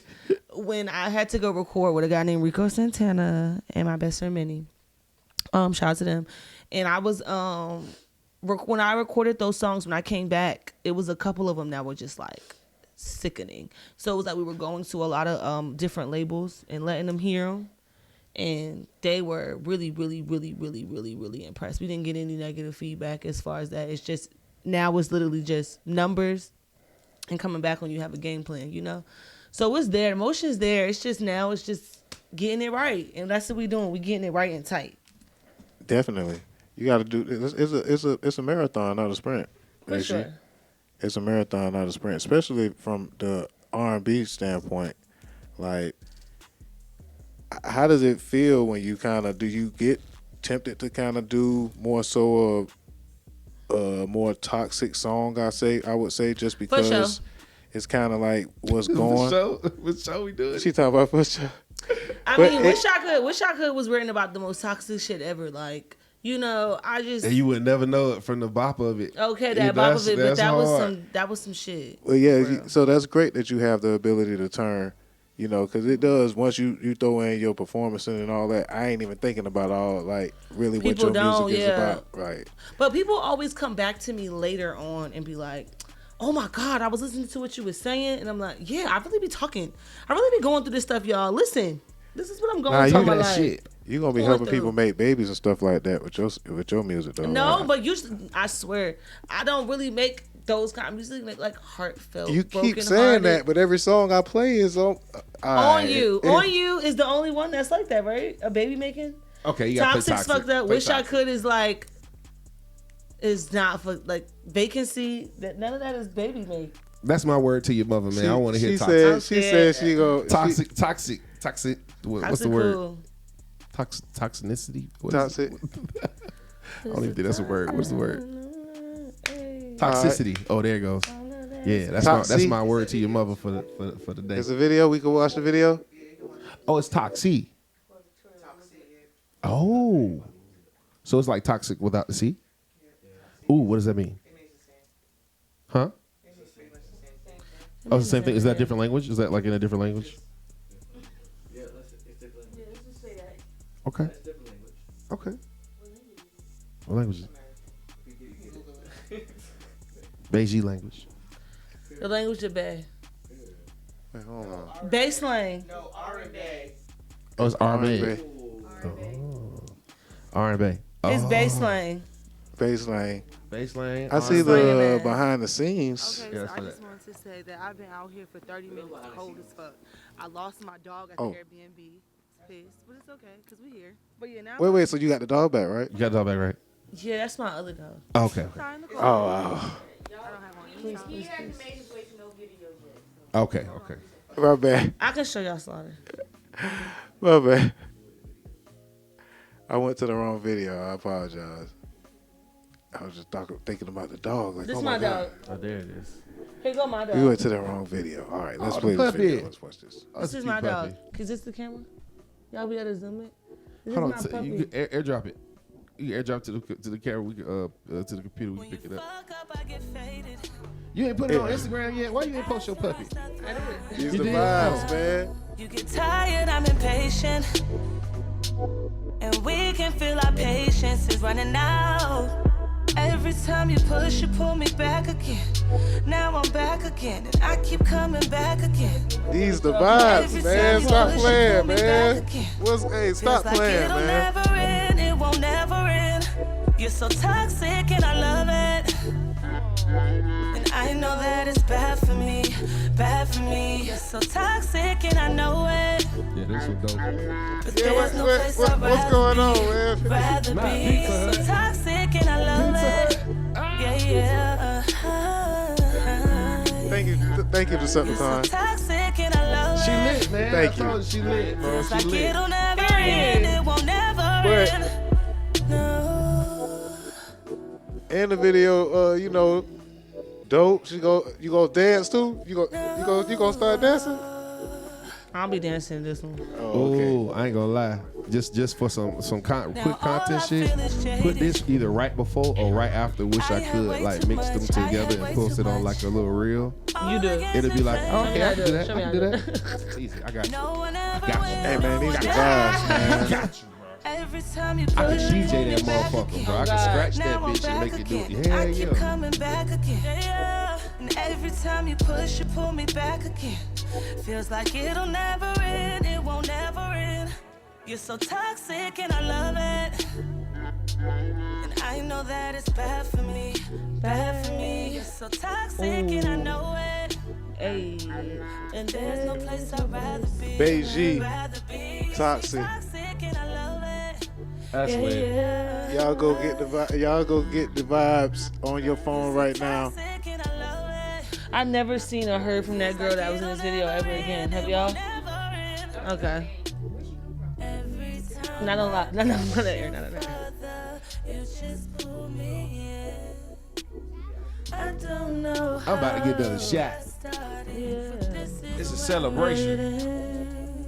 when I had to go record with a guy named Rico Santana and my best friend Minnie. Shout out to them. And I was when I recorded those songs, when I came back, it was a couple of them that were just like sickening. So it was like we were going to a lot of different labels and letting them hear them. And they were really, really, really, really, really, really impressed. We didn't get any negative feedback as far as that. It's just, now it's literally just numbers and coming back when you have a game plan, So it's there. Emotion's there. It's just now, it's just getting it right. And that's what we're doing. We're getting it right and tight. Definitely. You got to do, it's a marathon, not a sprint. For sure. It's a marathon, not a sprint, especially from the R&B standpoint. Like, how does it feel when you do you get tempted to kind of do more so a more toxic song, I would say, just because it's kind of like what's going on. What show we doing? She talking about for sure. I mean, Wish I Could was written about the most toxic shit ever. Like, I just... And you would never know it from the bop of it. Okay, that bop of it, but that was some shit. Well, yeah, so that's great that you have the ability to turn, because it does, once you throw in your performance and all that, I ain't even thinking about all, like, really people what your music is about. Right. But people always come back to me later on and be like, oh my God, I was listening to what you were saying. And I'm like, yeah, I really be talking. I really be going through this stuff, y'all. Listen, this is what I'm going through my life. Shit. You're going to be helping people make babies and stuff like that with your music, though. No, right? but usually, I swear, I don't really make those kind of music, like heartfelt. You keep saying that, but every song I play is on... On You. On You is the only one that's like that, right? A baby making? Okay, you got to play Toxic. Fucked Up. Wish I Could is like... Is not for, like, Vacancy. None of that is baby make. That's my word to your mother, man. I want to hear Toxic. She said she go... Toxic. What's the word? Cool. Toxicity? Toxic. I don't even think that's a word. What's the word? Toxicity. Oh, there it goes. Yeah, that's my word to your mother for the day. There's a video. We can watch the video. Oh, it's Toxic. Oh, so it's like toxic without the C. Ooh, what does that mean? Huh? Oh, it's the same thing. Is that a different language? Is that like in a different language? Yeah, it's different language. Let's just say that. Okay. That's different language. Okay. What language is it? BaeGii language. The language of Bae. Wait, hold on. Bae slang. No, R&B. Oh, it's R&B. R&B. It's Bae slang. Baseline. Baseline. I see the behind the scenes. Okay, so I just wanted to say that I've been out here for 30 minutes, cold as fuck. I lost my dog at the Airbnb. It's pissed, but it's okay because we're here. But yeah, now. Wait. So you got the dog back, right? You got the dog back, right? Yeah, that's my other dog. Oh, okay. Oh, wow. I don't have one. He hasn't made his way to no videos yet. Okay. My bad. I can show y'all Slaughter. My bad. I went to the wrong video. I apologize. I was just thinking about the dog. Like, This oh my dog. Oh, there it is. Here go my dog. We went to the wrong video. All right, let's play this video. Let's watch this. This is my dog. Is this the camera? Y'all be able to zoom it? This Hold is my on. You can airdrop it. You can airdrop to the camera. We can to the computer. We can pick it up. You ain't put it on Instagram yet? Why you ain't post your puppy? These the vibes, man. You get tired, I'm impatient. And we can feel our patience is running out. Every time you push, you pull me back again. Now I'm back again, and I keep coming back again. These the vibes, man. Stop playing, man. Stop playing, It'll man. never end, it won't never end. You're so toxic and I love it. And I know that it's bad for me, bad for me. You're so toxic and I know it. Yeah, this was dope. But there's no place I'd What's going on, man? rather be. So toxic and I love it. Yeah, yeah. Thank you, Deceptacon. Toxic and I love She it. lit, man. Thank I told you. you she lit, bro. It's She like lit. it'll never end, it won't never But- end. No. In the video, you know, dope. You go dance too? You go start dancing? I'll be dancing this one. Oh, okay. Oh, I ain't gonna lie. Just for some quick all content I shit, feel is put this either right before or right after Wish I Could, like mix them together and post it on like a little reel. You do. It'll be like, oh, okay, I can do that. Show I me can how do to that. do It's easy. I got you. No one ever got you. Hey, man, these the vibes, man. Got you, bro. Every time you I can push, DJ you pull that me back motherfucker, again. bro. I can scratch that Now I'm bitch and back make it do again. it. I Hell keep yeah. coming back again. Yeah. And every time you push, you pull me back again. Feels like it'll never end, it won't never end. You're so toxic and I love it. And I know that it's bad for me, bad for me. You're so toxic and I know it. Hey. And there's no place I'd rather be. BaeGii, Rather be. Toxic. Toxic and I love it. That's lit. Y'all go get the vibes on your phone right now. Toxic and I love it. I've never seen or heard from that girl that was in this video ever again. Have y'all? Never end. Okay. Every time Not a lot. No, not there. Not there. you just pull me in. I don't know I'm about to get another shot. It's a celebration.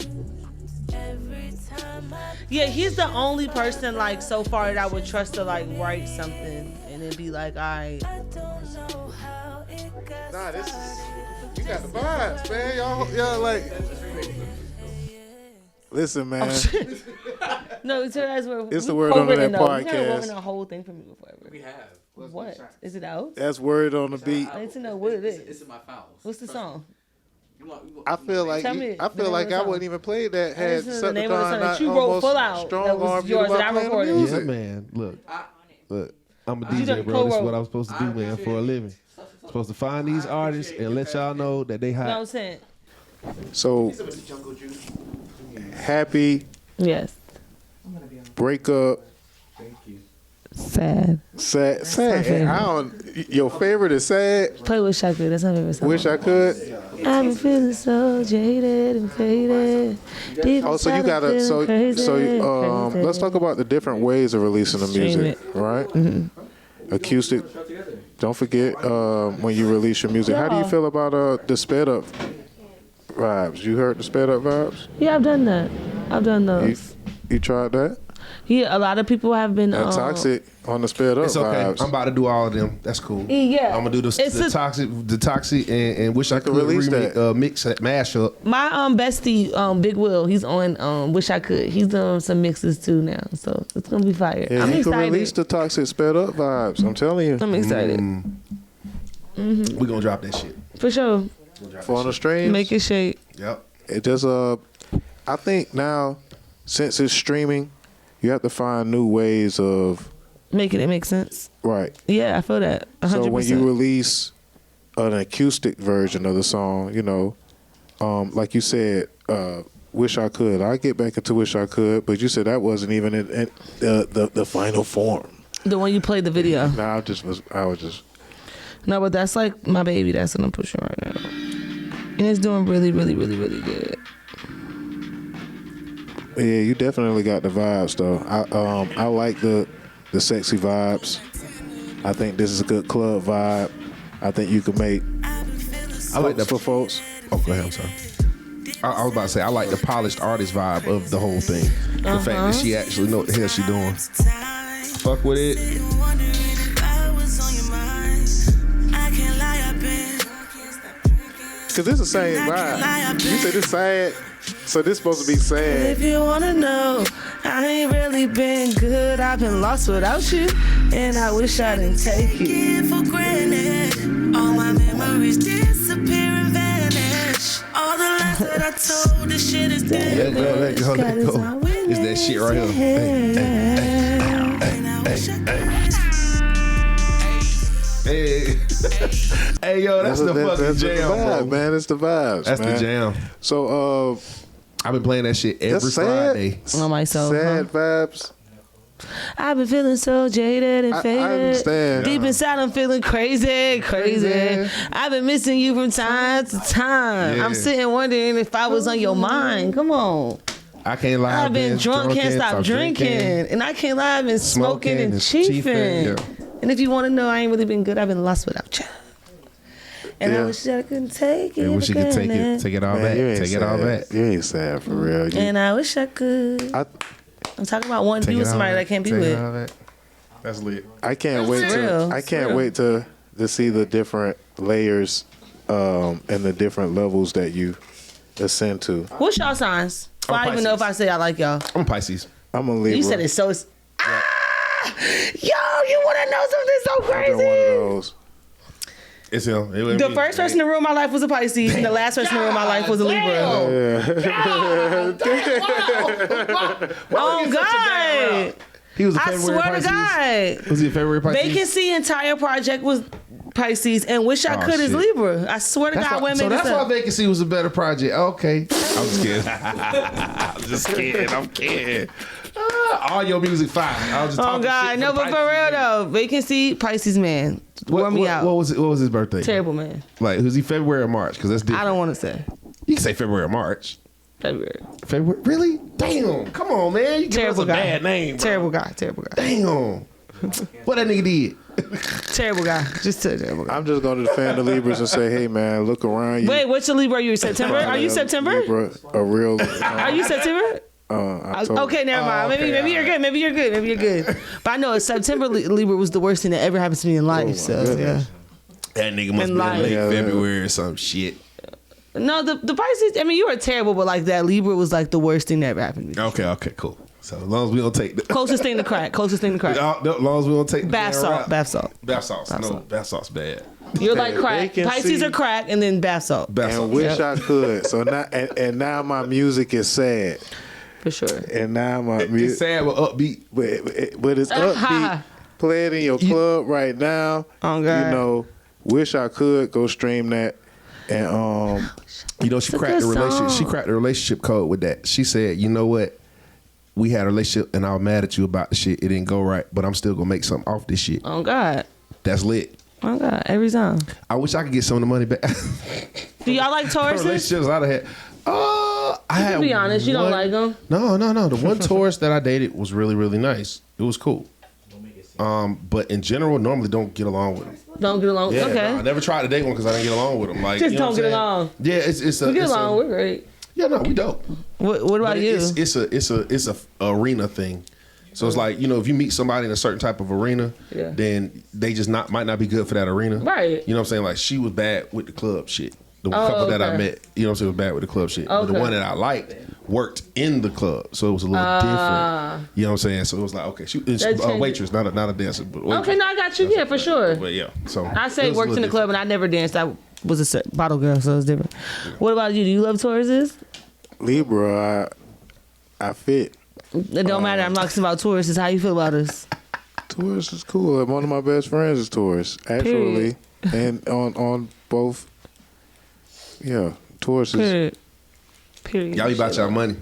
Every time I Yeah, he's the only person like so far that I would trust to like write something and then be like, alright. don't know how it got Nah, this is you got the vibes, man. Y'all like. Listen, man. No, it's It's the word on that You never podcast. written a whole thing for me before ever. We have. What? Is it out? That's word on the beat. I need to know what it It's is. in my files. What's the song? I feel like Tell me I the feel name like of the I song. wouldn't even play that had This is the name of the song Deceptacon that not you wrote almost full out. That strong was arm you yours about that I playing the recorded. music. Yeah, man. Look, I'm a You DJ, done bro. This is co-wrote. what I'm supposed to do, man, for a living. Supposed to find these artists and let y'all know that they You know what I'm hot. saying? So happy Yes. breakup. Sad. Sad. favorite. I don't. Your favorite is sad. Play Wish I Could. That's my favorite song. Wish I could. I've been feeling so jaded and faded. Oh, so you gotta. Let's talk about the different ways of releasing the Stream music, right? Acoustic. Don't forget when you release your music. How do you Yeah. feel about the sped up vibes? You heard the sped up vibes? Yeah, I've done that. I've done those. You tried that? Yeah, a lot of people have been. That toxic on the sped up It's okay. vibes. I'm about to do all of them. That's cool. Yeah. I'm gonna do the toxic, and wish I could release remix, that. mix that mashup. My bestie, Big Will, he's on Wish I Could. He's doing some mixes too now, so it's gonna be fire. Yeah, I'm you can excited. release the toxic sped up vibes. I'm telling you. I'm excited We gonna drop that shit. for sure. For on the streams. Make it shake. Yep. It does. I think now, since it's streaming, you have to find new ways of Making it make sense. right. Yeah, I feel that. 100%. So when you release an acoustic version of the song, you know, like you said, "Wish I Could." I get back into "Wish I Could," but you said that wasn't even in the final form. The one you played the video. No, I was just. No, but that's like my baby. That's what I'm pushing right now, and it's doing really, really, really, really good. Yeah, you definitely got the vibes though. I like the sexy vibes. I think this is a good club vibe. I think you can make. I like the for folks. Oh, go ahead. I'm sorry. I was about to say I like the polished artist vibe of the whole thing. The fact that she actually know what the hell she doing. Fuck with it. wondering if I was on your mind. I can't lie, I've been Cause this is the same vibe. You said it's sad, so this supposed to be sad. If you wanna know, I ain't really been good. I've been lost without you, and I wish I didn't take it for granted. All my memories disappear and vanish. All the lies that I told, this shit is dead. Let go. It's that shit right here. Hey, yo, that's the fucking jam, vibe, bro. man. It's the vibes. That's man. the jam. So, I've been playing that shit every that's sad. Friday. On myself, Sad vibes. I've been feeling so jaded and faded. I understand. Deep inside, I'm feeling crazy. I've been missing you from time to time. Yeah. I'm sitting wondering if I was on your mind. Come on. I can't lie. I've been drunk, can't stop drinking. And I can't lie, I've been smoking and chiefing. Yeah. And if you want to know, I ain't really been good. I've been lost without you. And I Yeah. wish I couldn't take it. I wish you could take it all Man, back. you ain't Take sad. it all back. You ain't sad for real. And I wish I could. I'm talking about wanting to be with somebody that I can't be with. That's lit. I can't That's wait real. to. I It's can't real. wait to see the different layers, and the different levels that you ascend to. What's y'all signs? I'm I don't even know if I Pisces. say I like y'all. I'm Pisces. I'm a Libra. You said it so. Yo, you want to know something so I'm one of crazy? those. It's him. The first person to ruin my life was a Pisces, and the last person to ruin my life was a Libra. Oh God! He was a I February swear to Pisces. God. Was he a February Pisces? Vacancy entire project was Pisces, and Wish I Oh, Could is shit. Libra. I swear to That's God, why, women. so that's why Vacancy was a better project. Okay. I'm just kidding. I'm kidding. All your music fine. I was just Oh talking God, shit no, but the for Pisces real man. though, Vacancy, Pisces man, wore me out. What was his birthday? Terrible man. Like, was he February or March? Because that's different. I don't want to say You can say February or March. February. February? Really? Damn. Come on, man. You give Terrible us a guy. bad name, bro. Terrible guy. Terrible guy. Damn. What that nigga did? Terrible guy. Just a terrible guy. I'm just going to defend the Libras and say, hey man, look around you. Wait, what's your Libra? Are you September? Are you September? Libra, a real. Are you September? October. Okay, never mind. okay, Maybe you're good. Maybe you're good. Maybe you're good. But I know September Libra was the worst thing that ever happened to me in life. So goodness. yeah. That nigga must And be lying. late Yeah, February or some shit. No, the Pisces. I mean, you were terrible, but like that Libra was like the worst thing that ever happened to me. Okay, cool. So as long as we don't take the Closest thing to crack. Closest thing to crack. no, as long as we don't take the Bath damn salt. rap. Bath salt. Bath sauce. Bath No, salt. bath sauce bad. You're like crack. Vacancy. Pisces are crack, and then bath salt. Bath sauce. And wish I could. So now, and now my music is sad. For sure. And now my It's music, sad but upbeat. but it's upbeat. Play it in your club right now. Oh, God. You know, wish I could go stream that. And You know, she a cracked the good relationship. song. She cracked the relationship code with that. She said, "You know what? We had a relationship, and I was mad at you about the shit. It didn't go right, but I'm still gonna make something off this shit. Oh God. That's lit. Oh God. Every time. I wish I could get some of the money back. Do y'all like Tauruses? Relationships I'd have had. I had. To be honest, you don't one- like them. No. The one Taurus that I dated was really, really nice. It was cool. But in general, normally don't get along with them. Don't get along. Yeah, okay. no, I never tried to date one because I didn't get along with them. Like, Just you know don't what get I'm saying? along. Yeah, it's a. We get it's along. A, We're great. yeah, no, we dope. What about But you? it's a arena thing. So it's like, you know, if you meet somebody in a certain type of arena, Yeah. then they just might not be good for that arena. Right. You know what I'm saying? Like, she was bad with the club shit. The Oh, couple that I okay. met, you know what I'm saying, was bad with the club shit. But the Okay. one that I liked worked in the club, so it was a little different. You know what I'm saying? So it was like, okay, she was That a changed. waitress, not a dancer. But waitress. Okay, no, I got you. Yeah, for sure. But yeah, so I say it was a worked in the little club and I never danced. I was a bottle girl, so it's different. What about you? Do you love Tauruses? Libra, I fit. It don't matter. I'm talking about Tauruses. How you feel about us? Taurus is cool. One of my best friends is Taurus, actually, and on both. Yeah, Taurus is. Period. Period. Y'all be about y'all money.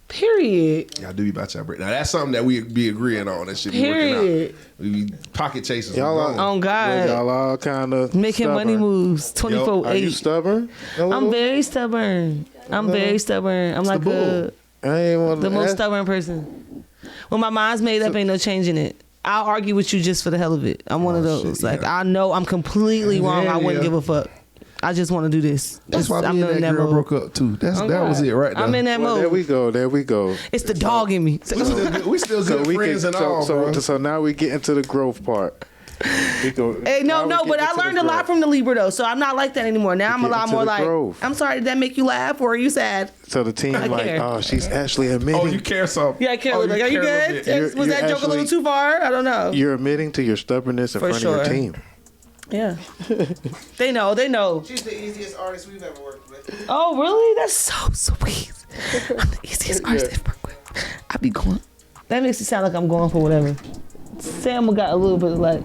Period. Y'all do be about y'all bread. Now that's something that we be agreeing on. That shit be working Period. out. We be pocket chasers. Y'all are, Oh God. y'all all kind of Making money moves Are you 24/8. stubborn? a I'm little? very stubborn. I'm very stubborn. I'm like bull. I ain't want the most stubborn person. When my mind's made up, ain't no changing it. I'll argue with you just for the hell of it. I'm one of those. shit, Like, yeah. I know I'm completely wrong. Yeah, I wouldn't yeah. give a fuck. I just want to do this. That's why I'm me and in that girl mode. broke up too. That Oh, was God. it right there. I'm in that Well, mode. there we go. It's the dog in me. We still good friends and all, bro. so now we get into the growth part. Hey, no, but I learned a lot from the Libra though, so I'm not like that anymore. Now I'm a lot more like, growth. I'm sorry, did that make you laugh or are you sad? So the team like, oh, she's actually admitting. Oh, you care so. Yeah, I care. Like, are you good? Was that joke a little too far? I don't know. You're admitting to your stubbornness in front of your team. Yeah. They know. She's the easiest artist we've ever worked with. Oh, really? That's so sweet. I'm the easiest artist I've worked with. I be going. That makes it sound like I'm going for whatever. Sam got a little bit of like,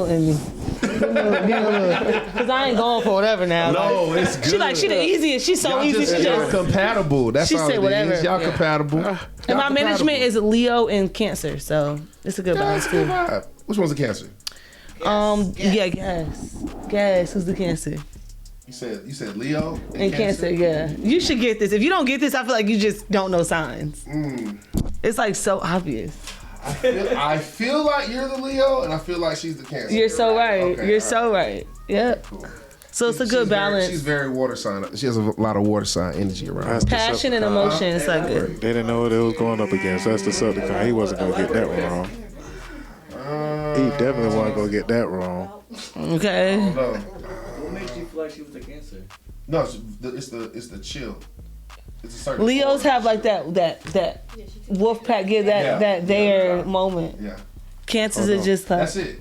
in me. Because I ain't going for whatever now. No, like, it's good. She the easiest. She's so easy. She y'all just compatible. That's she all say it whatever. is. Y'all compatible. And my management is Leo and Cancer, so it's a good balance too. Which one's the Cancer? Yeah, Gas. Who's the Cancer? You said Leo and Cancer. Yeah. You should get this. If you don't get this, I feel like you just don't know signs. It's like so obvious. I feel like you're the Leo, and I feel like she's the Cancer. You're so right. Okay, you're so right. Yep. Cool. So it's a good balance. She's very water sign. She has a lot of water sign energy around. Passion and emotion. It's like good. They didn't know what it was going up against. That's the Deceptacon. He wasn't gonna get that one wrong. He definitely wasn't gonna get that wrong. Okay. What makes you feel like she was the Cancer? No, it's the chill. It's a certain Leos have like that wolf pack give that their moment. Yeah. Cancers are just like that's it.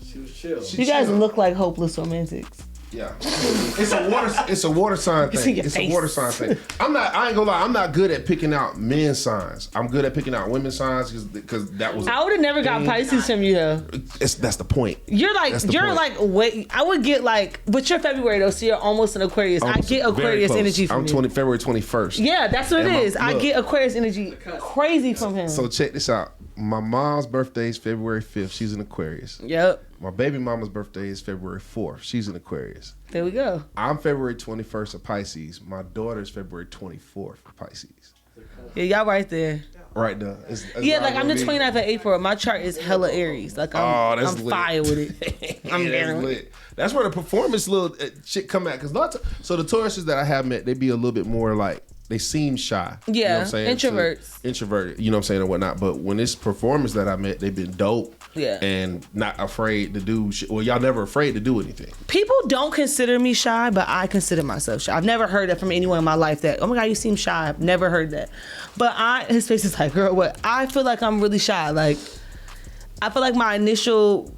She was chill. You guys look like hopeless romantics. Yeah, it's a water sign thing. It's a water sign thing. I ain't gonna lie. I'm not good at picking out men's signs. I'm good at picking out women's signs because that was. I would have never got Pisces from you though. That's the point. You're like wait. I would get like, but you're February though, so you're almost an Aquarius. I get Aquarius energy from you. I'm February 21st. Yeah, that's what it is. I get Aquarius energy crazy from him. So check this out. My mom's birthday is February 5th. She's an Aquarius. Yep. My baby mama's birthday is February 4th. She's an Aquarius. There we go. I'm February 21st of Pisces. My daughter's February 24th of Pisces. Yeah, y'all right there. Right now. It's like I'm the 29th of April. My chart is hella Aries. Like I'm fire with it. I'm very lit. That's where the performance little shit come at. So the Tauruses that I have met, they be a little bit more like, they seem shy. Yeah, you know what I'm saying? introverts. Introverted, you know what I'm saying, and whatnot. But when it's performers that I met, they've been dope. Yeah. And not afraid to do shit. Well, y'all never afraid to do anything. People don't consider me shy, but I consider myself shy. I've never heard that from anyone in my life that, oh my God, you seem shy. I've never heard that. But his face is like, girl, what? I feel like I'm really shy. Like, I feel like my initial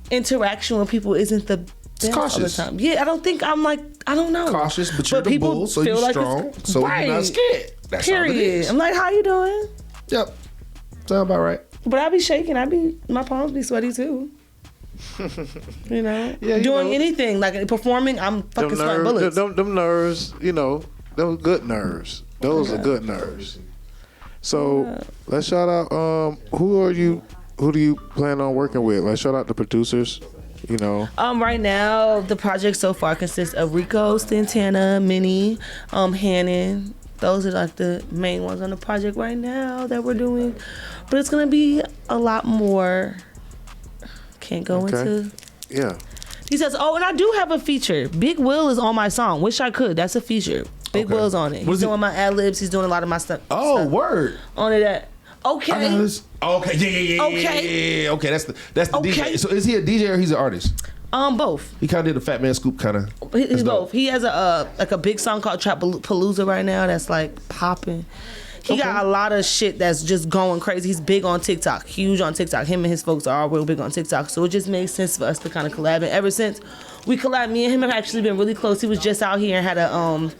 interaction with people isn't the best cautious. all the time. Yeah, I don't think I'm like, I don't know. Cautious, but you're the bull, so you're strong. So you're not scared. That's all it is. I'm like, how you doing? Yep. Sound about right. But I be shaking. My palms be sweaty too. You know? Yeah, doing anything. Like performing, I'm fucking sweating bullets. Them nerves, those good nerves. Those are good nerves. So let's shout out, who do you plan on working with? Let's shout out the producers. Right now the project so far consists of Rico, Stantana, Minnie, Hannon. Those are like the main ones on the project right now that we're doing. But it's gonna be a lot more. Can't go into details. Oh, and I do have a feature. Big Will is on my song. Wish I Could. That's a feature. Big Will's on it. He's doing my ad-libs. He's doing a lot of my stuff. Word. On it. Okay. Okay. Yeah. Okay, that's the DJ. So is he a DJ or he's an artist? Both. He kind of did a Fat Man Scoop kind of. He's both. He has a big song called Trap Palooza right now that's like popping. He got a lot of shit that's just going crazy. He's big on TikTok, huge on TikTok. Him and his folks are all real big on TikTok. So it just made sense for us to kind of collab. And ever since we collabed, me and him have actually been really close. He was just out here and had a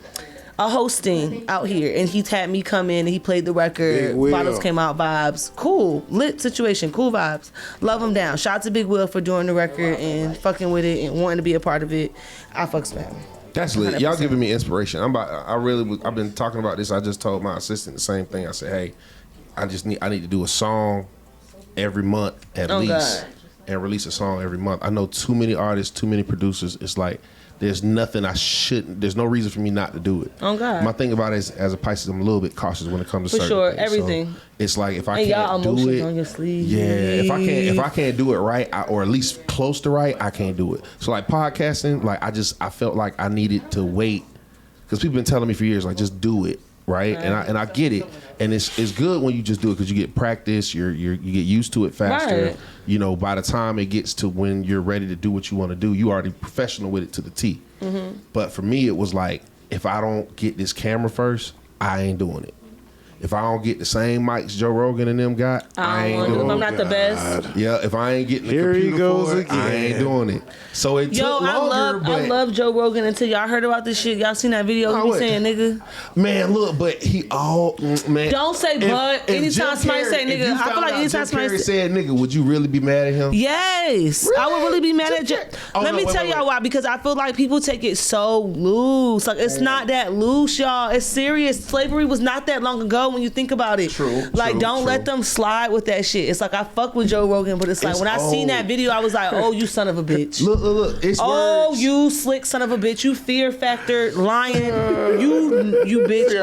hosting out here, and he had me come in and he played the record. Bottles came out, vibes. Cool. Lit situation, cool vibes. Love him down. Shout out to Big Will for doing the record and fucking with it and wanting to be a part of it. I fucks with him. That's lit. 100%. Y'all giving me inspiration. I've been talking about this. I just told my assistant the same thing. I said, hey, I need to do a song every month at least. And release a song every month. I know too many artists, too many producers. It's like there's no reason for me not to do it. Oh God. My thing about it is, as a Pisces, I'm a little bit cautious when it comes to certain things. everything. So it's like if I can't do it, on your sleeve. Yeah, if I can't do it right, or at least close to right, I can't do it. So like podcasting, like I felt like I needed to wait because people been telling me for years, like just do it. right? And I get it, and it's good when you just do it because you get practice, you get used to it faster. Right. You know, by the time it gets to when you're ready to do what you want to do, you already professional with it to the T. Mm-hmm. But for me, it was like, if I don't get this camera first, I ain't doing it. If I don't get the same mics Joe Rogan and them got, I ain't doing it. I'm not the best. Yeah, if I ain't getting the Here he computer goes for it, I again. ain't doing it. So it Yo, took longer, I love Joe Rogan until y'all heard about this shit. Y'all seen that video of me what? saying nigga? man, look, but man. Don't say but. Anytime somebody say nigga, I feel like anytime somebody said nigga, would you really be mad at him? Yes, I would really be mad at you. Oh, Let no, me wait, tell wait, y'all wait. why. Because I feel like people take it so loose. Like it's not that loose, y'all. It's serious. Slavery was not that long ago when you think about it. Like don't let them slide with that shit. It's like I fuck with Joe Rogan, but it's like when I seen that video, I was like, oh, you son of a bitch. Look. It's Oh, words. you slick son of a bitch. You fear factor lying. You bitch. See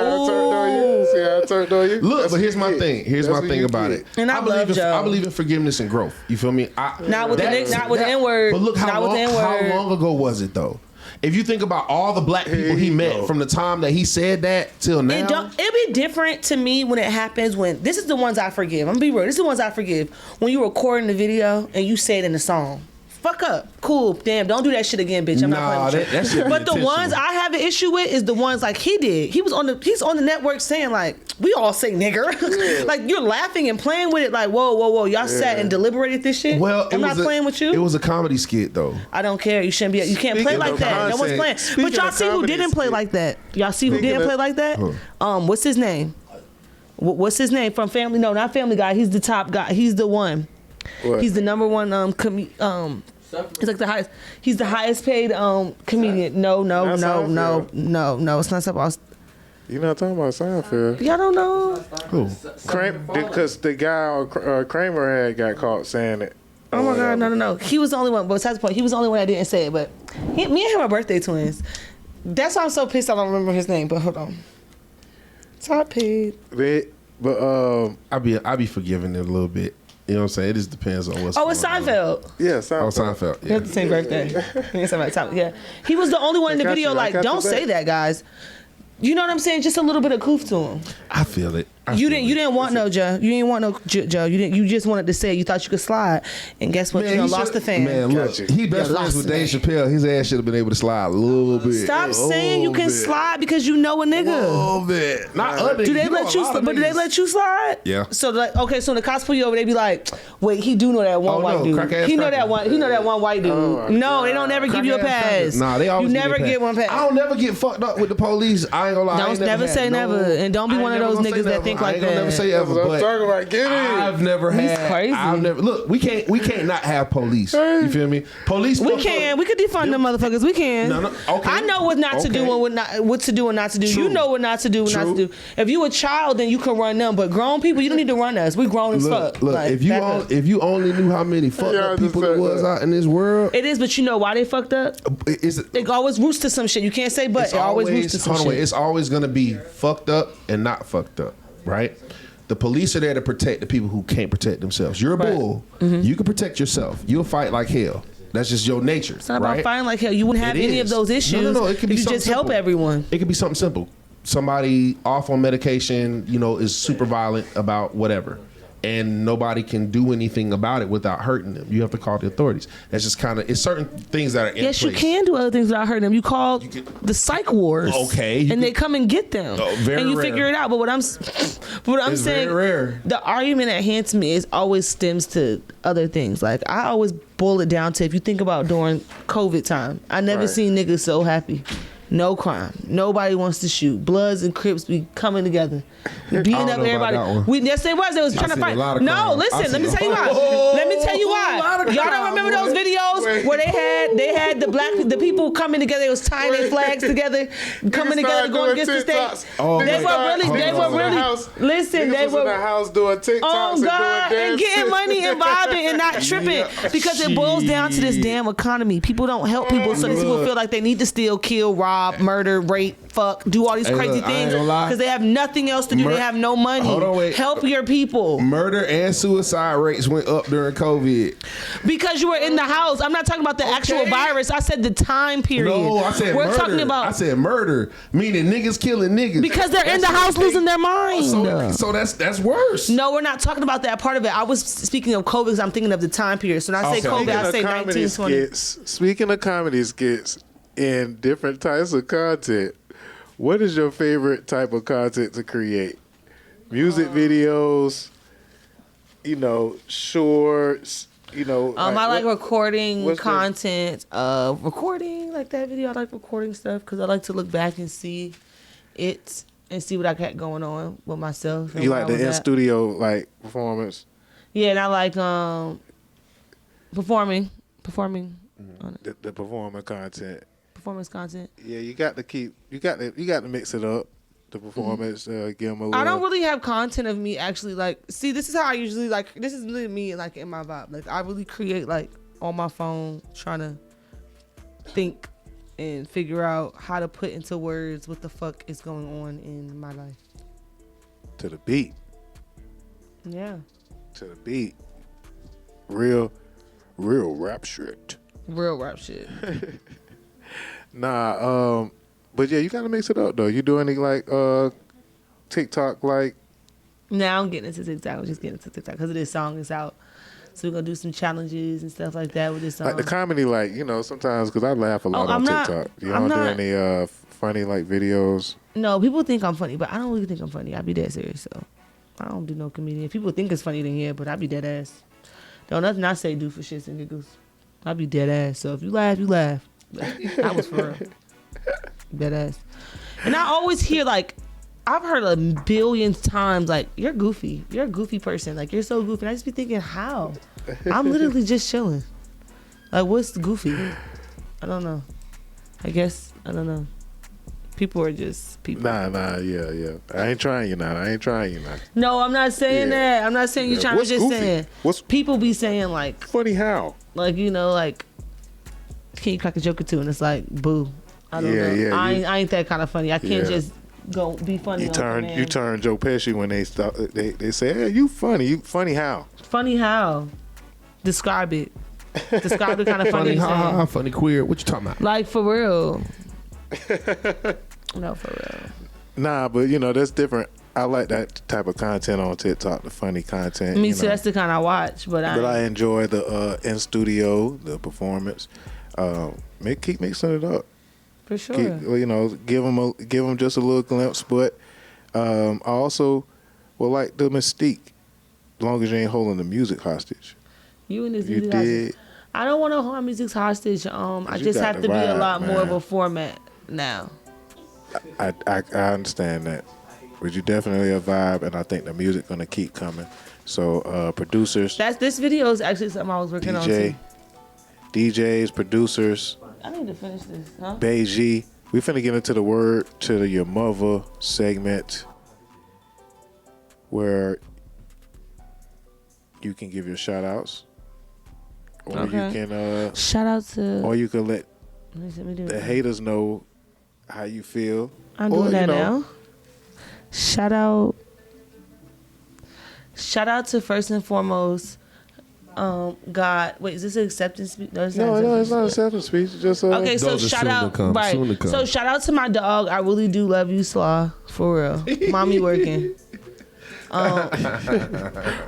how I turned on you? Look, That's but here's what my you thing. get. Here's That's my what thing you about get. it. And I love Joe. I believe in forgiveness and growth. You feel me? Not with the N-word. But look Not how with the N-word. long ago was it though? If you think about all the black people he met from the time that he said that till now, It'd be different to me when it happens when this is the ones I forgive. I'm gonna be real. This is the ones I forgive. When you recording the video and you say it in the song. Fuck up. Cool. Damn, don't do that shit again, bitch. I'm not playing with you. But the ones I have an issue with is the ones like he did. He's on the network saying like, we all say nigger. Yeah. Like you're laughing and playing with it like, whoa. Y'all sat and deliberated this shit? well, I'm not playing with you. It was a comedy skit though. I don't care. You shouldn't be. You can't play Speaking like of that. No one's playing. speaking But y'all of see who comedy didn't play skit. like that. Y'all see who Speaking didn't of- play like that? What's his name? What's his name from Family? No, not Family Guy. He's the top guy. He's the one. What? He's the number one. He's like the highest. He's the highest paid comedian. No. Not It's not something. You're not talking about Seinfeld. Y'all don't know. Who? Because the guy on Kramer had got caught saying it. Oh my God, no. He was the only one. But besides the point, he was the only one that didn't say it. But me and him are birthday twins. That's why I'm so pissed I don't remember his name. But hold on. Top paid. But I be forgiving it a little bit. You know what I'm saying? It just depends on what's. Oh, it's going on. Seinfeld. yeah, Oh, Seinfeld. Seinfeld. He Yeah. had the same birthday. Yeah. He was the only one in the I got video you, I like, got don't your say back. that, guys. You know what I'm saying? Just a little bit of goof to him. I feel it. You didn't want no Joe. You didn't want no Joe. You just wanted to say it. You thought you could slide. And guess what? Man, you he lost should- the fan. Man, look, Gotcha. he best You friends lost with the Dave fan. Chappelle. His ass should have been able to slide a little bit. Stop saying you can slide because you know a A nigga. little bit. Not other. Do they you know let a you? lot of But do they niggas. let you slide? Yeah. So like, okay, so when the cops pull you over, they be like, "Wait, he do know that one Oh, white no, dude. crack-ass He know cracker. that one. He know that one white dude. Oh, my No, they don't never give you a Crack-ass pass. crackers. Nah, they always you give never me a get one pass. I don't never get fucked up with the police. I ain't gonna lie. I Don't ain't never had say no- never, and don't be I ain't one of never those gonna say niggas that never. think I like ain't gonna that. never say That's ever, what I'm but talking about. Get in. I've never had. crazy. I've never look. We can't not have police. You feel me? Police. We fuck can. up. We could defund them motherfuckers. We can. No, okay. I know what not to do Okay. and what to do and not to do. True. You know what not to do and not to True. do. If you a child, then you can run them. But grown people, you don't need to run us. We grown as fuck. Look, Like, if you back up. if you only knew how many fucked Yeah, I up just people there said was that. out in this world, It is, but you know why they fucked up? it's It always roots to some shit. You can't say but. It always roots to some hold on, shit. wait, it's always gonna be fucked up and not fucked up, right? The police are there to protect the people who can't protect themselves. You're a Right. bull. You can protect yourself. You'll fight like hell. That's just your nature. It's not right? about fighting like hell. You wouldn't have It any is. of those issues No, it could be if you something just help simple. everyone. It could be something simple. Somebody off on medication, is super violent about whatever. And nobody can do anything about it without hurting them. You have to call the authorities. That's just it's certain things that are in Yes, place. you can do other things without hurting them. You call the psych wards. Okay, you and they could- come and get them. Oh, very and you rare. figure it out. But what I'm It's saying, very rare. the argument at hand to me is always stems to other things. Like I always boil it down to if you think about during COVID time, I never Right. seen niggas so happy. No crime. Nobody wants to shoot. Bloods and Crips be coming together. Beating don't up know about everybody. that one. Yes, they was. They was trying to seen a fight. lot of No, crime. I listen. Let me seen tell you a why. whole Let me tell you lot why. of Y'all crime, don't remember those boy. videos where they had the people coming together. They was tying their flags together, coming together, going against the state. Oh, They man. were really. Listen, they in the were. house doing TikToks Oh God, and and doing getting money and vibing and not tripping because it boils down to this damn economy. People don't help people, so these people feel like they need to steal, kill, rob. rob, murder, rape, fuck, do all these crazy look, I ain't things gonna lie. because they have nothing else to do. They have no money. Hold on, wait. Help your people. Murder and suicide rates went up during COVID. Because you were in the house. I'm not talking about the actual virus. I said the time period. No, I said we're murder. talking about. I said murder, meaning niggas killing niggas. Because they're in the house losing their mind. So that's worse. No, we're not talking about that part of it. I was speaking of COVID because I'm thinking of the time period. So when I say COVID, I say 1920. Speaking of comedy skits and different types of content, what is your favorite type of content to create? Music videos, shorts, I like recording content. Recording like that video. I like recording stuff because I like to look back and see it and see what I got going on with myself. You like the in studio like performance? Yeah, and I like performing. The performing content. Performance content. Yeah, you got to mix it up. The performance, give them a little. I don't really have content of me actually see, this is how I usually this is really me like in my vibe. Like I really create like on my phone trying to think and figure out how to put into words what the fuck is going on in my life. To the beat. Yeah. To the beat. Real rap shit. Real rap shit. Nah, but yeah, you gotta mix it up though. You do any like TikTok like? Now I'm getting into TikTok. I'm just getting into TikTok because this song is out. So we're gonna do some challenges and stuff like that with this song. Like the comedy, sometimes because I laugh a lot on TikTok. You don't do any funny like videos? No, people think I'm funny, but I don't really think I'm funny. I be dead serious, so I don't do no comedian. People think it's funny, then yeah, but I be dead ass. Don't nothing I say do for shits and giggles. I be dead ass. So if you laugh, you laugh. That was for real. Dead ass. And I always hear I've heard a billion times you're goofy. You're a goofy person. You're so goofy. And I just be thinking, how? I'm literally just chilling. What's goofy? I don't know. I guess I don't know. People are just people. Nah, yeah. I ain't trying you now. No, I'm not saying that. I'm not saying you trying. I'm just goofy? saying. What's people be saying funny how? Can you crack a joke or two? And it's boo. I don't know. Yeah, I ain't that kind of funny. I can't just go be funny. You turn Joe Pesci when they stop. They say, "Hey, you funny. You funny how? Funny how? Describe it. Describe the kind of funny. Funny queer. What you talking about? For real. No, for real. Nah, but that's different. I like that type of content on TikTok, the funny content. Me too. That's the kind I watch, but I enjoy the in studio, the performance. Keep mixing it up. For sure. Give them just a little glimpse, but I also like the mystique. As long as you ain't holding the music hostage. You and this music hostage. I don't want to hold music hostage. I just have to be a lot more of a format now. I understand that, but you definitely a vibe, and I think the music gonna keep coming. So producers. This video is actually something I was working on too. DJs, producers. I need to finish this, huh? BaeGii. We finna get into the word to your mother segment where you can give your shout outs. Or you can shout out to, or you can let the haters know how you feel. I'm doing that now. Shout out to first and foremost God. Wait, is this an acceptance speech? No, it's not an acceptance speech. Just okay. So shout out, right? So shout out to my dog. I really do love you, Slaw, for real. Mommy working.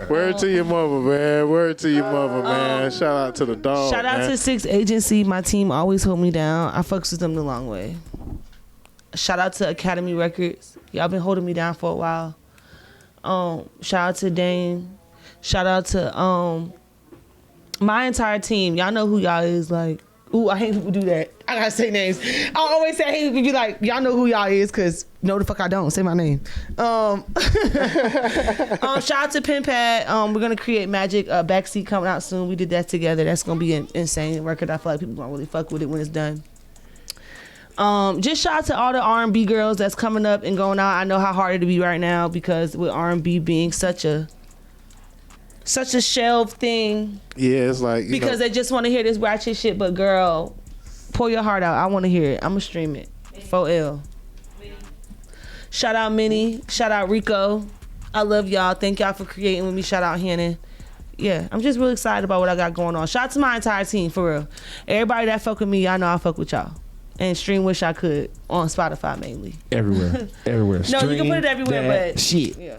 Word to your mother, man. Word to your mother, man. Shout out to the dog. Shout out to 6 Agency. My team always hold me down. I fucks with them the long way. Shout out to Academy Records. Y'all been holding me down for a while. Shout out to Dane. Shout out to my entire team. Y'all know who y'all is. Ooh, I hate people do that. I gotta say names. I always say I hate people be y'all know who y'all is, cause no the fuck I don't. Say my name. Shout out to Pen Pad. We're gonna create Magic Backseat coming out soon. We did that together. That's gonna be an insane record. I feel like people gonna really fuck with it when it's done. Just shout out to all the R&B girls that's coming up and going out. I know how hard it'll be right now because with R&B being such a shelved thing. Yeah, it's because they just want to hear this ratchet shit. But girl, pour your heart out. I want to hear it. I'm gonna stream it. 4L. Shout out Minnie. Shout out Rico. I love y'all. Thank y'all for creating with me. Shout out Hannon. Yeah, I'm just really excited about what I got going on. Shout out to my entire team, for real. Everybody that fuck with me, y'all know I fuck with y'all. And stream Wish I Could on Spotify mainly. Everywhere. No, you can put it everywhere, but shit. Yeah.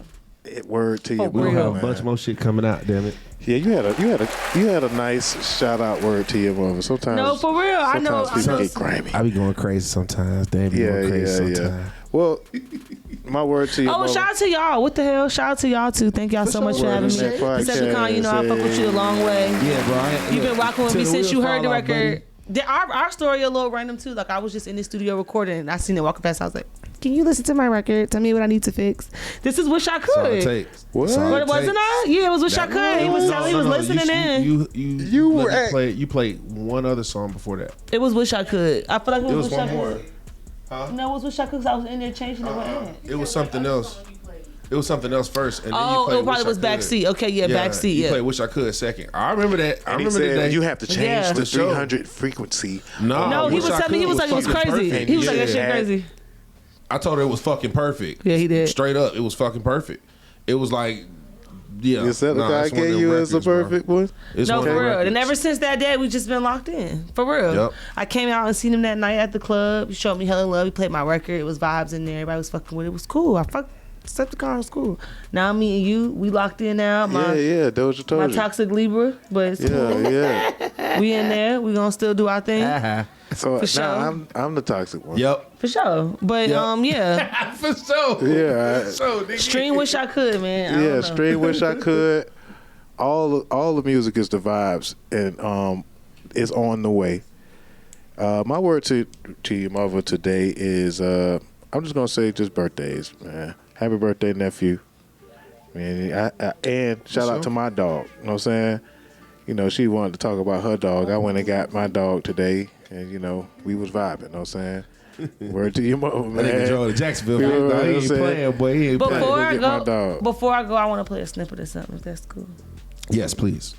Word to you, For We bro, gonna have a man. bunch more shit coming out, damn it. Yeah, you had a nice shout out word to your mother. Sometimes No, for real. I know. sometimes people I know. get grimy. I be going crazy sometimes. They be going crazy sometimes. Well, my word to your Oh, mother. shout out to y'all. What the hell? Shout out to y'all too. Thank y'all so much for having me. Word in that Deceptacon, you know I fuck with you a long way. Yeah, bro. You've been rocking with me Till the since you wheels heard the fall off, record. Our story a little random too. Like I was just in the studio recording and I seen it walking past. I was like, "Can you listen to my record? Tell me what I need to fix." This is Wish I That's all it Could. takes. What? That's all But it wasn't takes. I? Yeah, it was Wish I Could. He was telling. He was listening in. You were let me at- play. You played one other song before that. It was Wish I Could. I feel like it It was, was Wish I one more. Could. No, it was Wish I Could because I was in there changing it. It was something else. It was something else first, and then you Oh, played it probably Wish I was Could. Backseat. Okay, yeah, Backseat. You Yeah. played Wish I Could second. I remember that. I And he remember the said day. you have to change Yeah. the For sure. 300 frequency. No, he Wish was I telling me. He Could was like it was fucking crazy. perfect. He was like that shit Yeah. crazy. I told her it was fucking perfect. Yeah, he did. Straight up, it was fucking perfect. It was like, yeah. Is that the nah, guy it's one of gave them you as the records, bro. perfect one? It's No, one of for them real. And records. ever since that day, we just been locked in. For real. Yep. I came out and seen him that night at the club. He showed me hella love. He played my record. It was vibes in there. Everybody was fucking with it. It was cool. I fucked Deceptacon. Was cool. Now I'm meeting you. We locked in now. Yeah, Dozha My told you. toxic Libra, but it's cool. Yeah. We in there. We gonna still do our thing. So For sure. now I'm the toxic one. Yep. For sure. But Yep. yeah. For sure. Yeah. So, nigga. Stream Wish I Could, man. I Yeah, don't know. stream Wish I Could. All the music is the vibes, and it's on the way. My word to your mother today is I'm just gonna say just birthdays, man. Happy birthday, nephew. Man, and shout out to my dog. You know what I'm saying? You know, she wanted to talk about her dog. I went and got my dog today, and you know, we was vibing. You know what I'm saying? Word to your mother, That nigga man. drove to Jacksonville. You know Nah, what he I'm ain't saying? playing, boy. He ain't playing. Before Go I get my dog. go, I want to play a snippet or something. If that's cool. Yes, please.